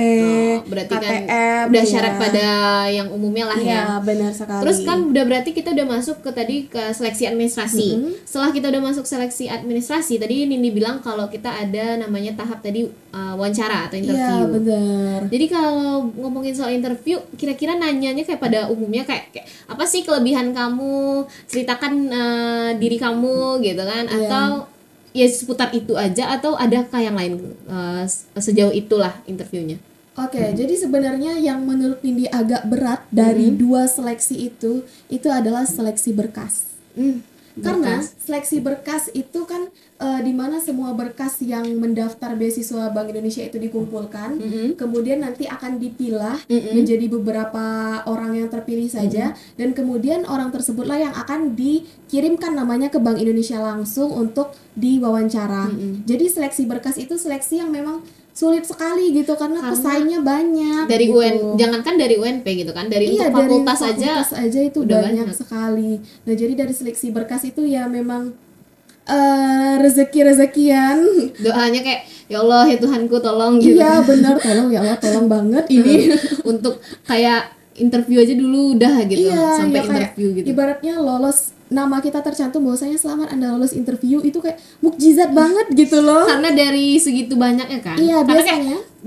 Berarti KTM, kan udah ya. syarat pada yang umumnya lah ya. Iya, benar sekali. Terus kan udah berarti kita udah masuk ke tadi ke seleksi administrasi. Setelah kita udah masuk seleksi administrasi, tadi Nindi bilang kalau kita ada namanya tahap tadi wawancara atau interview. Iya, benar. Jadi kalau ngomongin soal interview, kira-kira nanyanya kayak pada umumnya kayak apa sih kelebihan kamu, ceritakan diri kamu gitu kan, atau ya seputar itu aja, atau adakah yang lain sejauh itulah interviewnya? Oke, jadi sebenarnya yang menurut Nindi agak berat dari dua seleksi itu adalah seleksi berkas. Karena seleksi berkas itu kan di mana semua berkas yang mendaftar beasiswa Bank Indonesia itu dikumpulkan, kemudian nanti akan dipilah menjadi beberapa orang yang terpilih saja, dan kemudian orang tersebutlah yang akan dikirimkan namanya ke Bank Indonesia langsung untuk diwawancara. Jadi seleksi berkas itu seleksi yang memang sulit sekali gitu karena pesaingnya banyak dari gitu. Jangankan dari UNP gitu kan, dari Iya, untuk fakultas dari fakultas aja itu udah banyak sekali. Nah, jadi dari seleksi berkas itu ya memang rezeki-rezekian. Doanya kayak ya Allah ya Tuhanku tolong gitu. Iya, benar, tolong ya Allah, tolong banget ini. Untuk kayak interview aja dulu udah gitu, sampai ya interview kayak gitu. Ibaratnya lolos, nama kita tercantum bahwasanya selamat Anda lolos interview, itu kayak mukjizat banget gitu loh. Karena dari segitu banyaknya kan. Iya, karena biasanya kayak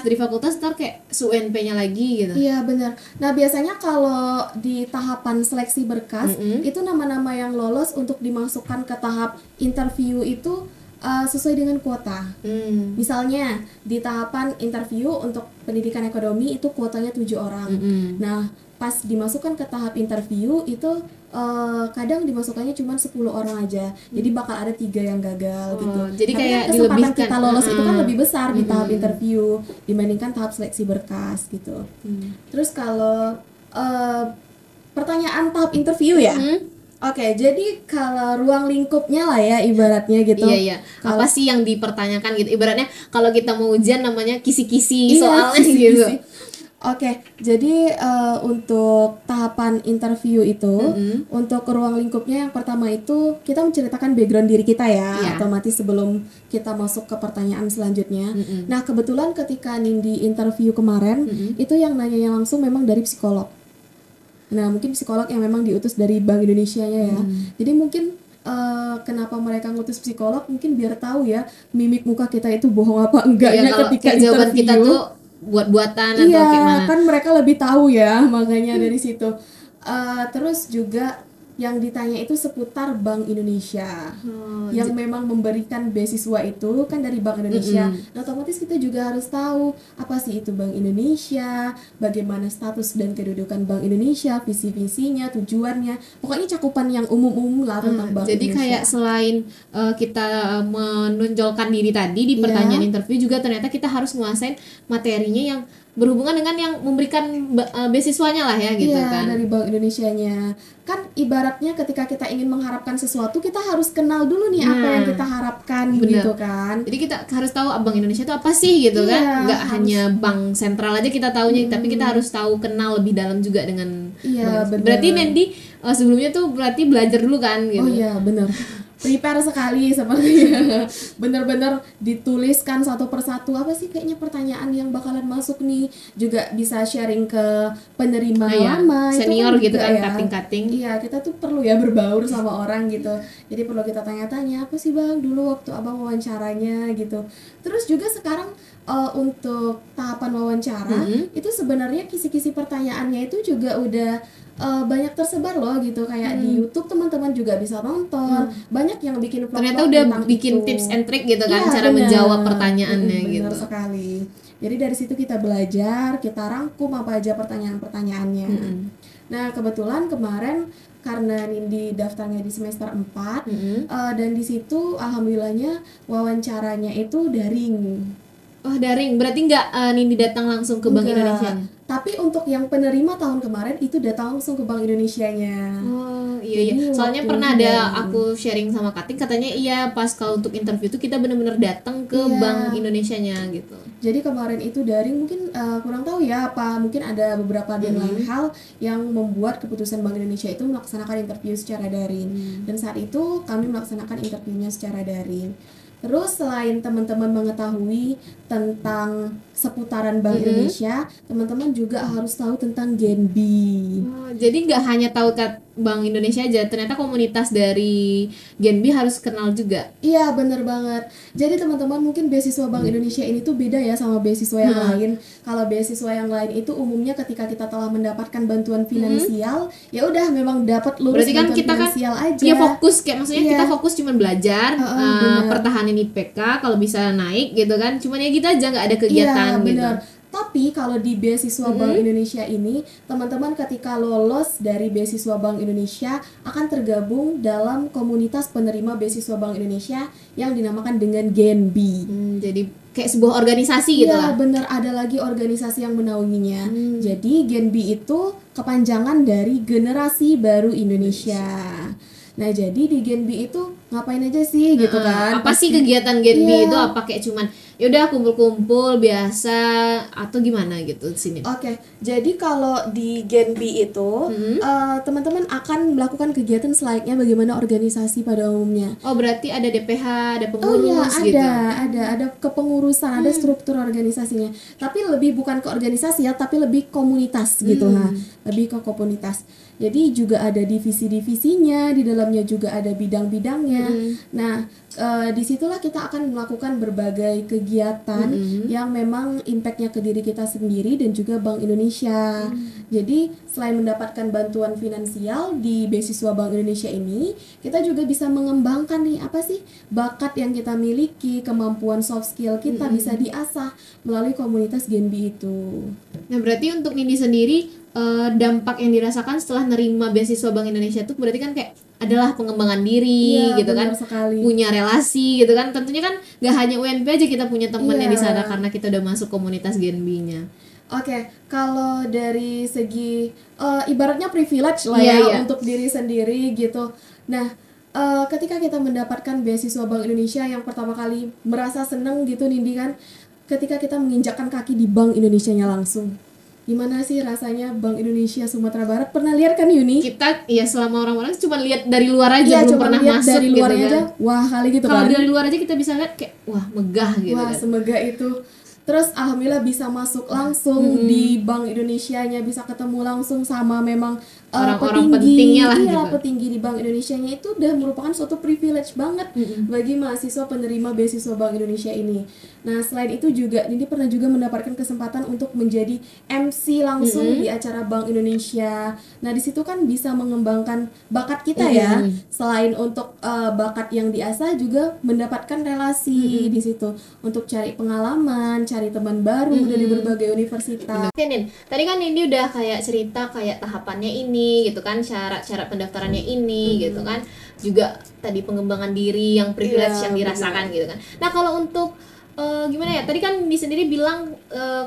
dari fakultas ntar kayak UNP-nya lagi gitu. Iya, benar. Nah, biasanya kalau di tahapan seleksi berkas itu nama-nama yang lolos untuk dimasukkan ke tahap interview itu sesuai dengan kuota. Misalnya di tahapan interview untuk pendidikan ekonomi itu kuotanya 7 orang. Nah, pas dimasukkan ke tahap interview itu kadang dimasukkannya cuma 10 orang aja. Jadi bakal ada 3 yang gagal gitu. Jadi tapi kayak kan kesempatan dilebihkan. kita lolos itu kan lebih besar di tahap interview dibandingkan tahap seleksi berkas gitu. Terus kalau pertanyaan tahap interview ya. Oke, jadi kalau ruang lingkupnya lah ya ibaratnya gitu. Iya. Apa sih yang dipertanyakan gitu? Ibaratnya kalau kita mau ujian namanya kisi-kisi soalnya kisi-kisi gitu. Oke, jadi untuk tahapan interview itu, untuk ruang lingkupnya yang pertama itu kita menceritakan background diri kita ya, otomatis sebelum kita masuk ke pertanyaan selanjutnya. Nah, kebetulan ketika Nindi interview kemarin, itu yang nanyanya langsung memang dari psikolog. Nah, mungkin psikolog yang memang diutus dari Bank Indonesia-nya ya. Jadi mungkin kenapa mereka ngutus psikolog, mungkin biar tahu ya mimik muka kita itu bohong apa enggaknya ketika jawaban interview. kita tuh buat-buatan atau kayak mana. Kan mereka lebih tahu ya, makanya dari situ. Terus juga yang ditanya itu seputar Bank Indonesia yang memang memberikan beasiswa itu kan dari Bank Indonesia. Nah, otomatis kita juga harus tahu apa sih itu Bank Indonesia, bagaimana status dan kedudukan Bank Indonesia, visi-visinya, tujuannya, pokoknya cakupan yang umum-umum lah tentang Bank Jadi Indonesia. kayak selain kita menonjolkan diri tadi di pertanyaan interview, juga ternyata kita harus nguasain materinya yang berhubungan dengan yang memberikan beasiswanya lah ya gitu kan. Dari Bank Indonesianya. Kan ibaratnya ketika kita ingin mengharapkan sesuatu, kita harus kenal dulu nih apa yang kita harapkan gitu kan. Jadi kita harus tahu Bank Indonesia itu apa sih gitu kan. Nggak hanya bank sentral aja kita taunya, tapi kita harus tahu kenal lebih dalam juga dengan Berarti Nendi sebelumnya tuh berarti belajar dulu kan gitu. Oh iya, benar. Prepare sekali sepertinya. Bener-bener dituliskan satu persatu apa sih kayaknya pertanyaan yang bakalan masuk nih, juga bisa sharing ke penerima lama senior itu gitu kan, ya. cutting-cutting. Iya, kita tuh perlu ya berbaur sama orang gitu. Jadi perlu kita tanya-tanya, apa sih Bang dulu waktu Abang wawancaranya gitu. Terus juga sekarang untuk tahapan wawancara itu sebenarnya kisi-kisi pertanyaannya itu juga udah banyak tersebar loh gitu, kayak di YouTube teman-teman juga bisa nonton. Banyak yang bikin vlog. Ternyata udah bikin tips and trick gitu kan, cara menjawab pertanyaannya gitu. Benar sekali. Jadi dari situ kita belajar, kita rangkum apa aja pertanyaan-pertanyaannya. Nah, kebetulan kemarin karena Nindi daftarnya di semester 4 dan di situ alhamdulillahnya wawancaranya itu daring. Oh, daring. Berarti nggak Nindi datang langsung ke Bank Indonesia? Tapi untuk yang penerima tahun kemarin itu datang langsung ke Bank Indonesianya. Oh iya. Soalnya pernah ada aku sharing sama Kating, katanya iya pas kalau untuk interview itu kita benar-benar datang ke Bank Indonesianya gitu. Jadi kemarin itu daring mungkin kurang tahu ya apa mungkin ada beberapa dan lain hal yang membuat keputusan Bank Indonesia itu melaksanakan interview secara daring. Dan saat itu kami melaksanakan interviewnya secara daring. Terus selain teman-teman mengetahui tentang seputaran Bank Indonesia, teman-teman juga harus tahu tentang Genb. Oh, jadi nggak hanya tahu Bank Indonesia aja, ternyata komunitas dari Genb harus kenal juga. Iya, bener banget. Jadi teman-teman mungkin beasiswa Bank Indonesia ini tuh beda ya sama beasiswa yang lain. Kalau beasiswa yang lain itu umumnya ketika kita telah mendapatkan bantuan finansial, ya udah memang dapat lurus. Berarti kan bantuan kita finansial aja. Ya fokus kayak maksudnya kita fokus cuma belajar, bener. pertahanin IPK kalau bisa naik gitu kan. Cuman ya kita aja nggak ada kegiatan gitu. Bener. Tapi kalau di beasiswa Bank Indonesia ini, teman-teman ketika lolos dari beasiswa Bank Indonesia akan tergabung dalam komunitas penerima beasiswa Bank Indonesia yang dinamakan dengan Genb. Jadi kayak sebuah organisasi gitu lah. Iya, bener, ada lagi organisasi yang menaunginya. Jadi Genb itu kepanjangan dari Generasi Baru Indonesia. Nah, jadi di Genb itu ngapain aja sih gitu kan? Apa sih kegiatan Genb itu? Apa kayak cuman yaudah kumpul-kumpul biasa atau gimana gitu di sini? Oke, jadi kalau di Genb itu teman-teman akan melakukan kegiatan selayaknya bagaimana organisasi pada umumnya. Oh, berarti ada DPH, ada pengurus gitu. gitu. Ada kepengurusan, ada struktur organisasinya. Tapi lebih bukan ke organisasi ya, tapi lebih komunitas gitu. Nah, lebih ke komunitas. Jadi juga ada divisi-divisinya, di dalamnya juga ada bidang-bidangnya. Nah, disitulah kita akan melakukan berbagai kegiatan yang memang impactnya ke diri kita sendiri dan juga Bank Indonesia. Jadi selain mendapatkan bantuan finansial di beasiswa Bank Indonesia ini, kita juga bisa mengembangkan nih apa sih bakat yang kita miliki, kemampuan soft skill kita bisa diasah melalui komunitas Genb itu. Nah, berarti untuk Nindi sendiri dampak yang dirasakan setelah nerima beasiswa Bank Indonesia itu berarti kan kayak adalah pengembangan diri gitu kan, sekali. Punya relasi gitu kan, tentunya kan gak hanya UNP aja kita punya temennya di sana karena kita udah masuk komunitas Genb-nya. Oke, kalau dari segi ibaratnya privilege lah ya untuk diri sendiri gitu. Nah, ketika kita mendapatkan beasiswa Bank Indonesia yang pertama kali merasa seneng gitu Nindi kan, ketika kita menginjakkan kaki di Bank Indonesianya langsung. Gimana sih rasanya Bank Indonesia Sumatera Barat? Pernah lihat kan Yuni? Kita ya selama orang-orang cuma lihat dari luar aja, belum pernah masuk dari luarnya gitu kan. aja, wah kali gitu Kalau kan. dari luar aja kita bisa lihat kayak wah megah gitu wah, kan. semegah itu. Terus alhamdulillah bisa masuk langsung di Bank Indonesianya, bisa ketemu langsung sama memang orang-orang pentingnya lah gitu. Petinggi di Bank Indonesianya itu udah merupakan suatu privilege banget bagi mahasiswa penerima beasiswa Bank Indonesia ini. Nah, selain itu juga Nindi pernah juga mendapatkan kesempatan untuk menjadi MC langsung di acara Bank Indonesia. Nah, di situ kan bisa mengembangkan bakat kita ya. Selain untuk bakat yang diasah juga mendapatkan relasi di situ untuk cari pengalaman, cari teman baru dari berbagai universitas. Oke, Nin, tadi kan Nindi udah kayak cerita kayak tahapannya ini gitu kan, syarat-syarat pendaftarannya ini gitu kan, juga tadi pengembangan diri yang privilege yang dirasakan gitu kan. Nah, kalau untuk gimana ya, tadi kan Nindi sendiri bilang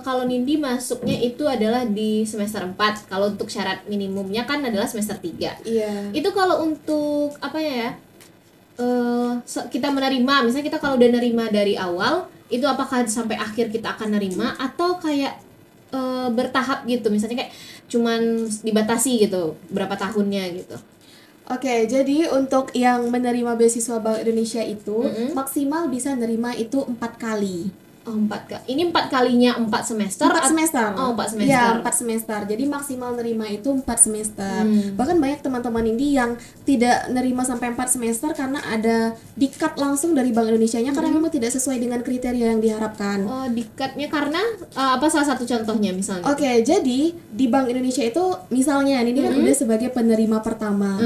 kalau Nindi masuknya itu adalah di semester 4, kalau untuk syarat minimumnya kan adalah semester 3. Itu kalau untuk apa ya, kita menerima, misalnya kita kalau udah nerima dari awal, itu apakah sampai akhir kita akan nerima atau kayak bertahap gitu, misalnya kayak cuman dibatasi gitu berapa tahunnya gitu. Oke, jadi untuk yang menerima beasiswa Bank Indonesia itu maksimal bisa nerima itu 4 kali. Oh, 4 kali. Ini 4 kalinya 4 semester? 4 semester. Oh, 4 semester. Iya, 4 semester. Jadi maksimal nerima itu 4 semester. Bahkan banyak teman-teman ini yang tidak nerima sampai 4 semester karena ada di-cut langsung dari Bank Indonesianya karena memang tidak sesuai dengan kriteria yang diharapkan. Oh, di-cutnya karena apa salah satu contohnya misalnya? Oke, jadi di Bank Indonesia itu misalnya ini kan udah sebagai penerima pertama.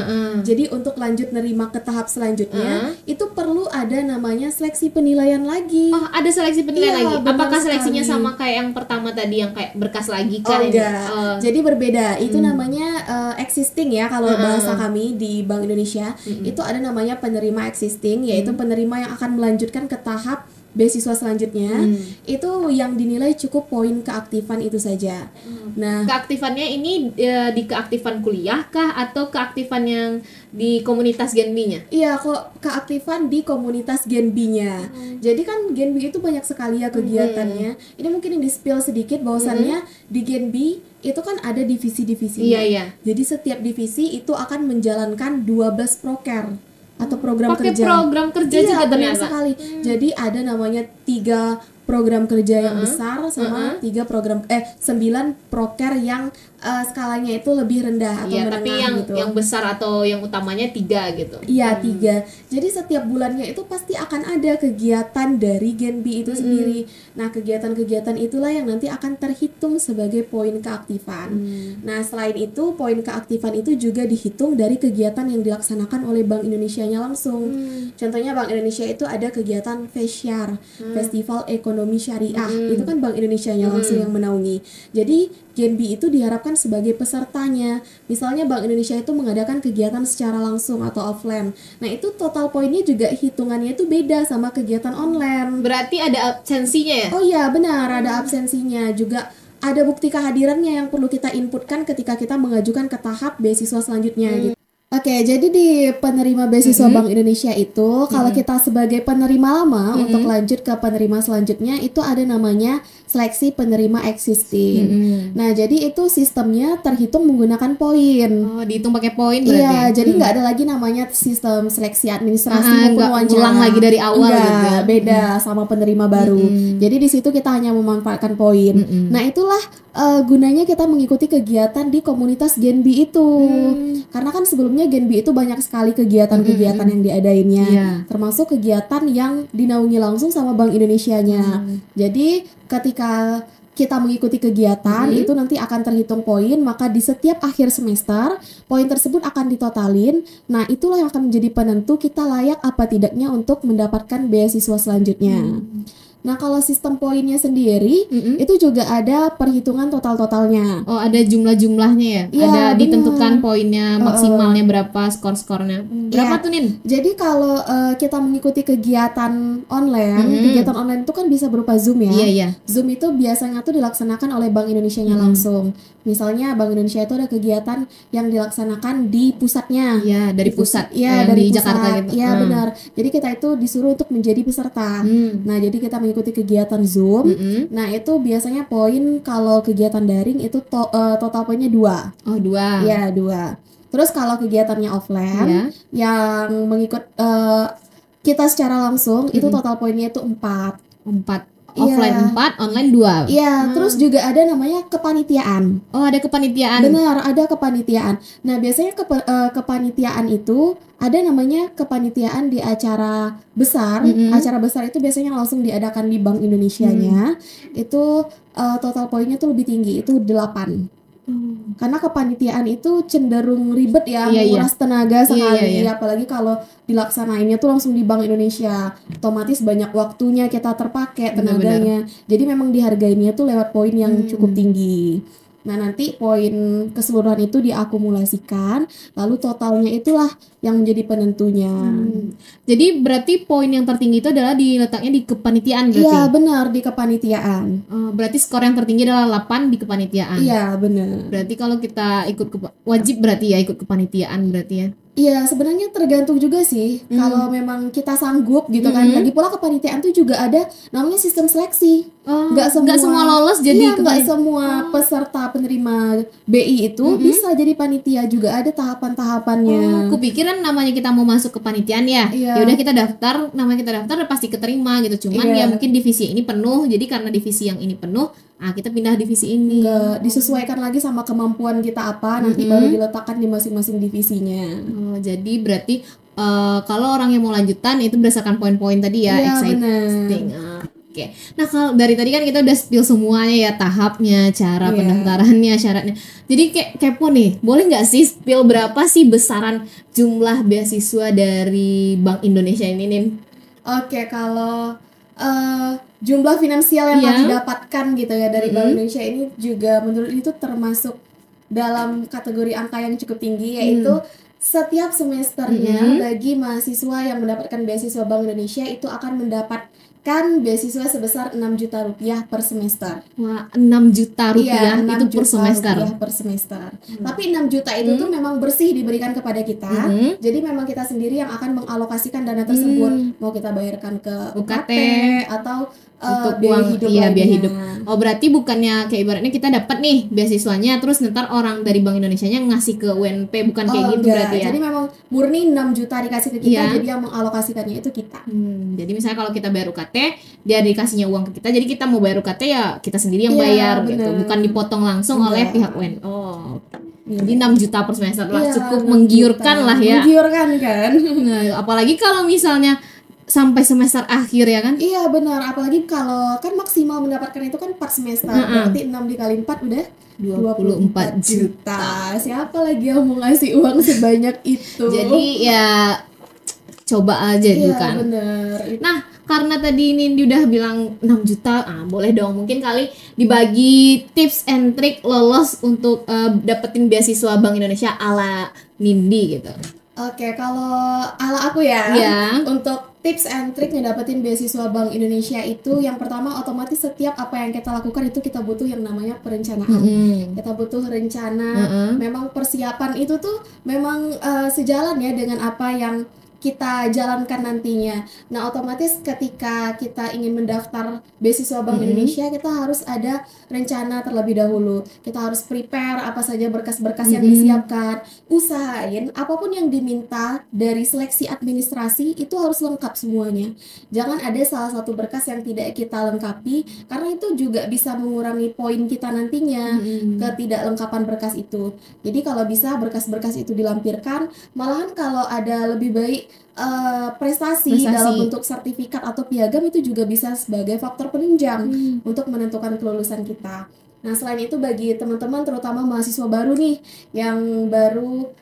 Jadi untuk lanjut nerima ke tahap selanjutnya itu perlu ada namanya seleksi penilaian lagi. Oh, ada seleksi penilaian lagi. Apakah sekali. seleksinya sama kayak yang pertama tadi yang kayak berkas lagi kan? Enggak. Jadi berbeda. Itu namanya existing ya kalau bahasa kami di Bank Indonesia. Itu ada namanya penerima existing, yaitu penerima yang akan melanjutkan ke tahap beasiswa selanjutnya, itu yang dinilai cukup poin keaktifan itu saja. Nah, keaktifannya ini di keaktifan kuliah kah atau keaktifan yang di komunitas Genbi-nya? iya, kok keaktifan di komunitas Genbi-nya. Jadi kan Genbi itu banyak sekali ya kegiatannya. Ini mungkin yang di-spill sedikit bahwasannya di Genbi itu kan ada divisi-divisinya. Iya, iya. Jadi setiap divisi itu akan menjalankan 12 proker atau program Pakai kerja. program kerja Iya, juga benar ternyata. sekali. Jadi ada namanya 3 program kerja yang besar sama 9 proker yang skalanya itu lebih rendah atau Iya, menengah tapi gitu. yang besar atau yang utamanya 3 gitu. Iya, 3. Jadi setiap bulannya itu pasti akan ada kegiatan dari Genbi itu sendiri. Nah, kegiatan-kegiatan itulah yang nanti akan terhitung sebagai poin keaktifan. Nah, selain itu, poin keaktifan itu juga dihitung dari kegiatan yang dilaksanakan oleh Bank Indonesia-nya langsung. Contohnya Bank Indonesia itu ada kegiatan FESYAR, Festival Ekonomi Syariah. Itu kan Bank Indonesia-nya langsung yang menaungi. Jadi, Genbi itu diharapkan sebagai pesertanya. Misalnya Bank Indonesia itu mengadakan kegiatan secara langsung atau offline. Nah, itu total poinnya juga hitungannya itu beda sama kegiatan online. Berarti ada absensinya ya? Oh iya, benar, ada absensinya. Juga ada bukti kehadirannya yang perlu kita inputkan ketika kita mengajukan ke tahap beasiswa selanjutnya gitu. Oke, jadi di penerima beasiswa Bank Indonesia itu, kalau kita sebagai penerima lama untuk lanjut ke penerima selanjutnya itu ada namanya seleksi penerima existing. Nah, jadi itu sistemnya terhitung menggunakan poin. Oh, dihitung pakai poin berarti. Iya, jadi nggak ada lagi namanya sistem seleksi administrasi maupun nggak wawancara. ulang lagi dari awal Enggak, gitu ya. beda sama penerima baru. Jadi di situ kita hanya memanfaatkan poin. Nah, itulah gunanya kita mengikuti kegiatan di komunitas Genbi itu. Karena kan sebelumnya Genbi itu banyak sekali kegiatan-kegiatan yang diadainnya, Iya. termasuk kegiatan yang dinaungi langsung sama Bank Indonesia-nya. Jadi ketika kita mengikuti kegiatan itu nanti akan terhitung poin, maka di setiap akhir semester poin tersebut akan ditotalin. Nah, itulah yang akan menjadi penentu kita layak apa tidaknya untuk mendapatkan beasiswa selanjutnya. Nah, kalau sistem poinnya sendiri itu juga ada perhitungan total-totalnya. Oh, ada jumlah-jumlahnya ya? Iya, Ada benar. ditentukan poinnya, maksimalnya berapa, skor-skornya. Berapa Iya. tuh, Nin? Jadi kalau kita mengikuti kegiatan online, kegiatan online itu kan bisa berupa Zoom ya. Iya, iya. Zoom itu biasanya tuh dilaksanakan oleh Bank Indonesia-nya langsung. Misalnya Bank Indonesia itu ada kegiatan yang dilaksanakan di pusatnya. Iya, dari pusat. Iya, yang dari di pusat. Jakarta gitu. Iya, benar. Jadi kita itu disuruh untuk menjadi peserta. Nah, jadi kita mengikuti kegiatan Zoom. Nah, itu biasanya poin kalau kegiatan daring itu total poinnya 2. Oh, 2. Iya, 2. Terus kalau kegiatannya offline yang mengikut kita secara langsung itu total poinnya itu 4. 4. Iya. Offline 4, online 2. Iya, terus juga ada namanya kepanitiaan. Oh, ada kepanitiaan. Benar, ada kepanitiaan. Nah, biasanya kepanitiaan itu ada namanya kepanitiaan di acara besar. Acara besar itu biasanya langsung diadakan di Bank Indonesia-nya. Itu total poinnya tuh lebih tinggi, itu 8. Karena kepanitiaan itu cenderung ribet ya, Iya, iya. menguras tenaga sekali, iya. apalagi kalau dilaksanainnya tuh langsung di Bank Indonesia, otomatis banyak waktunya kita terpakai tenaganya. Jadi memang dihargainnya tuh lewat poin yang cukup tinggi. Nah, nanti poin keseluruhan itu diakumulasikan, lalu totalnya itulah yang menjadi penentunya. Jadi berarti poin yang tertinggi itu adalah diletaknya di kepanitiaan berarti. Iya, benar, di kepanitiaan. Berarti skor yang tertinggi adalah 8 di kepanitiaan. Iya, benar. Berarti kalau kita ikut wajib berarti ya ikut kepanitiaan berarti ya. Iya, sebenarnya tergantung juga sih. Kalau memang kita sanggup gitu kan. Lagi pula kepanitiaan tuh juga ada namanya sistem seleksi. Nggak semua lolos jadi nggak semua peserta penerima BI itu bisa jadi panitia, juga ada tahapan-tahapannya. Aku pikir kan namanya kita mau masuk ke panitiaan ya. Iya. Ya udah kita daftar, namanya kita daftar udah pasti keterima gitu. Cuman Iya. ya mungkin divisi ini penuh. Jadi karena divisi yang ini penuh, kita pindah divisi ini. Nggak disesuaikan lagi sama kemampuan kita apa, nanti baru diletakkan di masing-masing divisinya. Oh, jadi berarti kalau orang yang mau lanjutan itu berdasarkan poin-poin tadi ya, Iya, exciting. Oke. Nah, kalau dari tadi kan kita udah spill semuanya ya, tahapnya, cara Iya. pendaftarannya, syaratnya. Jadi kepo nih, boleh nggak sih spill berapa sih besaran jumlah beasiswa dari Bank Indonesia ini, Nin? Oke, kalau jumlah finansial yang Iya. kami dapatkan gitu ya dari Bank Indonesia ini juga menurut itu termasuk dalam kategori angka yang cukup tinggi, yaitu setiap semesternya bagi mahasiswa yang mendapatkan beasiswa Bank Indonesia itu akan mendapat mendapatkan beasiswa sebesar 6 juta rupiah per semester. Wah, 6 juta rupiah Iya, 6 itu per juta semester. rupiah per semester. Tapi 6 juta itu tuh memang bersih diberikan kepada kita. Jadi memang kita sendiri yang akan mengalokasikan dana tersebut. Mau kita bayarkan ke UKT atau untuk biaya uang hidup biaya lainnya. hidup. Oh, berarti bukannya kayak ibaratnya kita dapat nih beasiswanya terus ntar orang dari Bank Indonesianya ngasih ke UNP, bukan kayak gitu Enggak. berarti ya. Jadi memang murni 6 juta dikasih ke kita, Iya. jadi yang mengalokasikannya itu kita. Jadi misalnya kalau kita bayar UKT, dia dikasihnya uang ke kita, jadi kita mau bayar UKT ya kita sendiri yang Iya, bayar gitu, bener. bukan dipotong langsung oleh Enggak. pihak UN. Oh. Jadi 6 juta per semester lah, Iya, cukup 6 menggiurkan juta. lah ya. Menggiurkan kan? Nah, apalagi kalau misalnya sampai semester akhir ya kan? Iya benar, apalagi kalau kan maksimal mendapatkan itu kan 4 semester. Berarti 6 dikali 4 udah 24 juta. Siapa lagi yang mau ngasih uang sebanyak itu? Jadi ya coba aja iya, dulu kan. bener. Nah, karena tadi Nindi udah bilang 6 juta, boleh dong mungkin kali dibagi tips and trick lolos untuk dapetin beasiswa Bank Indonesia ala Nindi gitu. Oke, kalau ala aku ya, Iya. untuk tips and trick ngedapetin beasiswa Bank Indonesia itu yang pertama otomatis setiap apa yang kita lakukan itu kita butuh yang namanya perencanaan. Kita butuh rencana. Memang persiapan itu tuh memang sejalan ya dengan apa yang kita jalankan nantinya. Nah, otomatis ketika kita ingin mendaftar beasiswa Bank Indonesia, kita harus ada rencana terlebih dahulu. Kita harus prepare apa saja berkas-berkas yang disiapkan. Usahain apapun yang diminta dari seleksi administrasi itu harus lengkap semuanya. Jangan ada salah satu berkas yang tidak kita lengkapi, karena itu juga bisa mengurangi poin kita nantinya ketidaklengkapan berkas itu. Jadi kalau bisa berkas-berkas itu dilampirkan, malahan kalau ada lebih baik prestasi dalam bentuk sertifikat atau piagam itu juga bisa sebagai faktor penunjang untuk menentukan kelulusan kita. Nah, selain itu bagi teman-teman terutama mahasiswa baru nih yang baru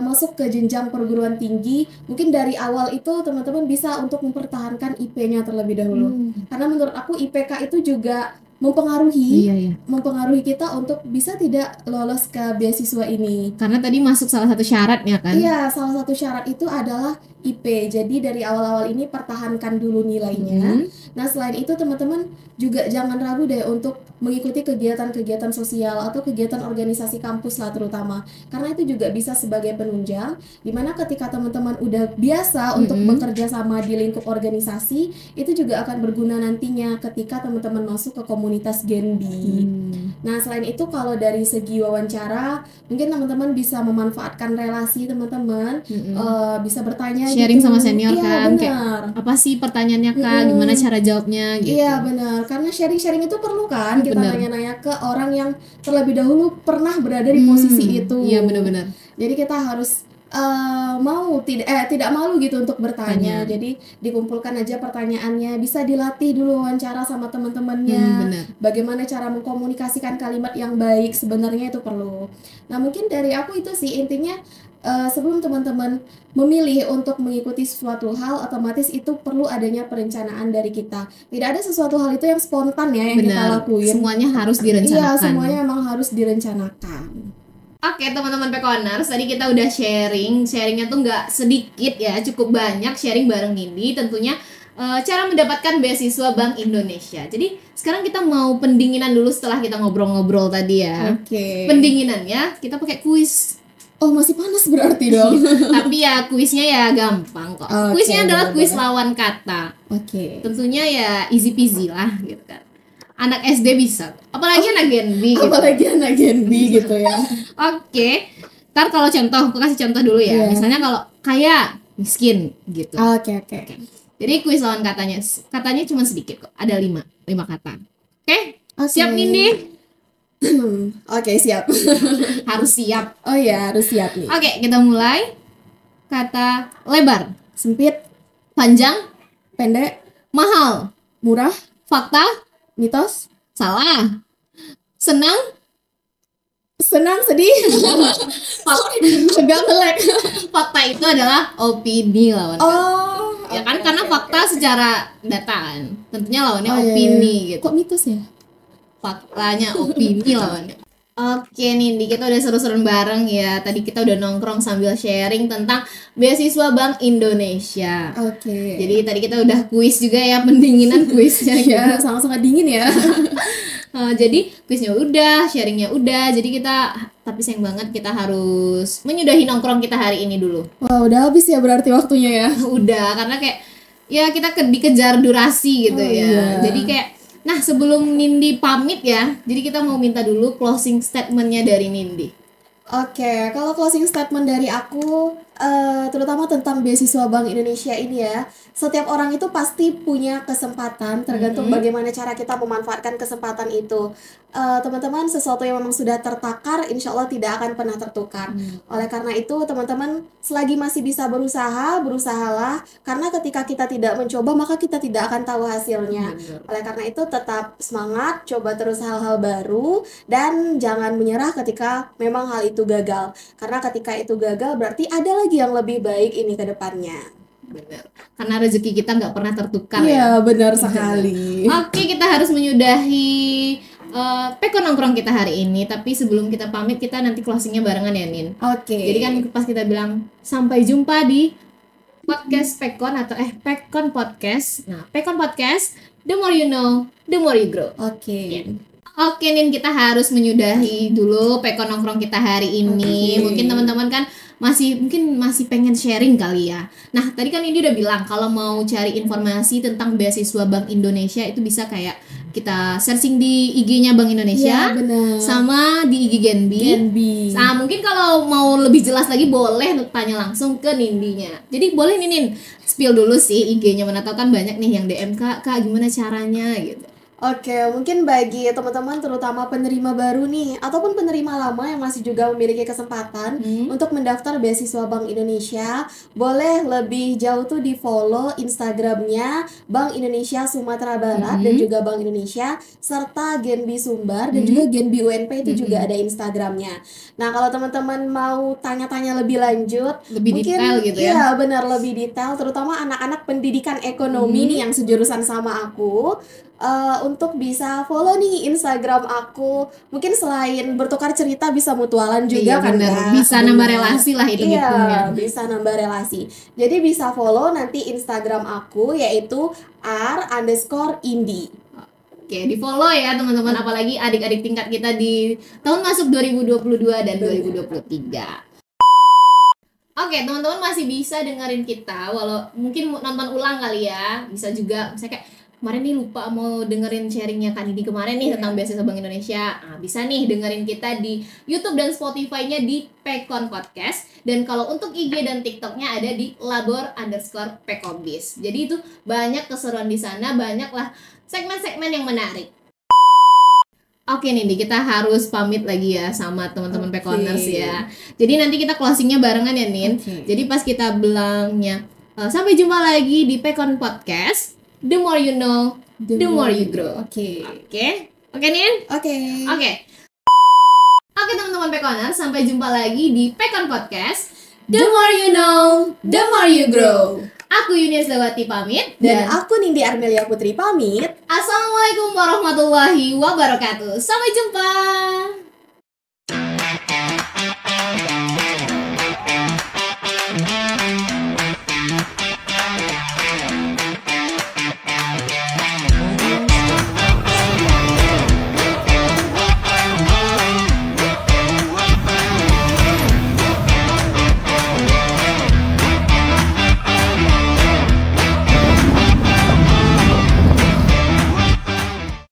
masuk ke jenjang perguruan tinggi, mungkin dari awal itu teman-teman bisa untuk mempertahankan IP-nya terlebih dahulu. Karena menurut aku IPK itu juga mempengaruhi kita untuk bisa tidak lolos ke beasiswa ini. Karena tadi masuk salah satu syaratnya kan? Iya, salah satu syarat itu adalah IP. Jadi dari awal-awal ini pertahankan dulu nilainya. Nah, selain itu teman-teman juga jangan ragu deh untuk mengikuti kegiatan-kegiatan sosial atau kegiatan organisasi kampus lah terutama. Karena itu juga bisa sebagai penunjang dimana ketika teman-teman udah biasa untuk bekerja sama di lingkup organisasi, itu juga akan berguna nantinya ketika teman-teman masuk ke komunitas Genbi. Nah, selain itu kalau dari segi wawancara, mungkin teman-teman bisa memanfaatkan relasi teman-teman, bisa bertanya sharing gitu. sama senior kan, benar. kayak apa sih pertanyaannya kak, gimana cara jawabnya gitu. Iya benar, karena sharing-sharing itu perlu kan, kita nanya-nanya ke orang yang terlebih dahulu pernah berada di posisi itu. Iya benar-benar. Jadi kita harus tidak malu gitu untuk bertanya. Jadi dikumpulkan aja pertanyaannya, bisa dilatih dulu wawancara sama teman-temannya. Bagaimana cara mengkomunikasikan kalimat yang baik sebenarnya itu perlu. Nah, mungkin dari aku itu sih intinya. Sebelum teman-teman memilih untuk mengikuti sesuatu hal, otomatis itu perlu adanya perencanaan dari kita. Tidak ada sesuatu hal itu yang spontan ya yang kita lakuin. Semuanya harus direncanakan. Iya, semuanya emang harus direncanakan. Oke, teman-teman Pekoners, tadi kita udah sharingnya tuh nggak sedikit ya, cukup banyak sharing bareng Nindi. Tentunya cara mendapatkan beasiswa Bank Indonesia. Jadi sekarang kita mau pendinginan dulu setelah kita ngobrol-ngobrol tadi ya. Pendinginannya kita pakai kuis. Oh, masih panas berarti dong. Tapi ya kuisnya ya gampang kok. Kuisnya adalah kuis lawan kata. Tentunya ya easy peasy lah gitu kan. Anak SD bisa. Apalagi anak Genbi gitu. Apalagi anak Genbi gitu ya. Oke. Ntar kalau contoh, aku kasih contoh dulu ya. Misalnya kalau kaya, miskin gitu. Oke. Jadi kuis lawan katanya cuma sedikit kok. Ada 5 kata. Oke? Siap Nindi? Oke, siap. Harus siap. Oh ya, harus siap nih. Oke, kita mulai. Kata lebar, sempit, panjang, pendek, mahal, murah, fakta, mitos, salah, senang, sedih, agak melek. Fakta itu adalah opini lawan kata. Ya kan, karena fakta secara data kan. Tentunya lawannya opini gitu. Kok mitos ya? Faktanya opini lawannya. Oke Nindi, kita udah seru-seruan bareng ya. Tadi kita udah nongkrong sambil sharing tentang beasiswa Bank Indonesia. Oke. Jadi tadi kita udah kuis juga ya, pendinginan kuisnya Ya, sangat-sangat dingin ya. Jadi kuisnya udah, sharingnya udah. Jadi kita, tapi sayang banget kita harus menyudahi nongkrong kita hari ini dulu. Wah, udah habis ya berarti waktunya ya. Udah, karena kayak ya kita dikejar durasi gitu ya. Iya. Jadi kayak, nah sebelum Nindi pamit ya, jadi kita mau minta dulu closing statementnya dari Nindi. Oke, kalau closing statement dari aku, terutama tentang beasiswa Bank Indonesia ini ya, setiap orang itu pasti punya kesempatan, tergantung bagaimana cara kita memanfaatkan kesempatan itu. Teman-teman, sesuatu yang memang sudah tertakar, insya Allah tidak akan pernah tertukar. Oleh karena itu, teman-teman, selagi masih bisa berusaha, berusahalah, karena ketika kita tidak mencoba, maka kita tidak akan tahu hasilnya. Oleh karena itu, tetap semangat, coba terus hal-hal baru, dan jangan menyerah ketika memang hal itu gagal. Karena ketika itu gagal, berarti ada lagi yang lebih baik ini ke depannya. Benar. Karena rezeki kita nggak pernah tertukar Iya, benar sekali. Oke, kita harus menyudahi Pekon nongkrong kita hari ini. Tapi sebelum kita pamit, kita nanti closingnya barengan ya, Nin. Oke. Jadi kan pas kita bilang sampai jumpa di podcast Pekon atau Pekon Podcast. Nah, Pekon Podcast, the more you know, the more you grow. Oke. Oke Nin, kita harus menyudahi dulu Pekon nongkrong kita hari ini. Mungkin teman-teman kan masih pengen sharing kali ya. Nah, tadi kan ini udah bilang kalau mau cari informasi tentang beasiswa Bank Indonesia itu bisa kayak kita searching di IG-nya Bank Indonesia, Iya, benar. sama di IG Genbi. Nah, mungkin kalau mau lebih jelas lagi boleh tanya langsung ke Nindinya. Jadi boleh nih Nin, spill dulu sih IG-nya, mana tahu kan banyak nih yang DM Kak gimana caranya gitu. Oke, mungkin bagi teman-teman terutama penerima baru nih ataupun penerima lama yang masih juga memiliki kesempatan untuk mendaftar beasiswa Bank Indonesia, boleh lebih jauh tuh di follow Instagramnya Bank Indonesia Sumatera Barat dan juga Bank Indonesia serta Genbi Sumbar dan juga Genbi UNP itu juga ada Instagramnya. Nah, kalau teman-teman mau tanya-tanya lebih lanjut, Lebih mungkin detail gitu ya. iya benar lebih detail, terutama anak-anak pendidikan ekonomi nih yang sejurusan sama aku. Untuk bisa follow nih Instagram aku. Mungkin selain bertukar cerita bisa mutualan juga kan bener. Kak? Bisa nambah relasi lah itu Iya, hitungnya. bisa nambah relasi. Jadi bisa follow nanti Instagram aku yaitu r_indi. Oke, di follow ya teman-teman, apalagi adik-adik tingkat kita di tahun masuk 2022 dan 2023. Oke, teman-teman masih bisa dengerin kita walau mungkin nonton ulang kali ya. Bisa juga misalnya kayak kemarin nih lupa mau dengerin sharingnya Kak Didi kemarin nih tentang beasiswa Bank Indonesia. Nah, bisa nih dengerin kita di YouTube dan Spotify-nya di Pekon Podcast. Dan kalau untuk IG dan TikTok-nya ada di labor_pekobis. Jadi itu banyak keseruan di sana, banyaklah segmen-segmen yang menarik. Oke Nindi, kita harus pamit lagi ya sama teman-teman Pekoners ya. Jadi nanti kita closingnya barengan ya Nin. Jadi pas kita bilangnya sampai jumpa lagi di Pekon Podcast. The more you know, the more you grow. Oke Nin? Oke teman-teman Pekoners, sampai jumpa lagi di Pekon Podcast. The more you know, the more you grow. Aku Yuni Rizawati pamit. Dan aku Nindi Armelia Putri pamit. Assalamualaikum warahmatullahi wabarakatuh. Sampai jumpa.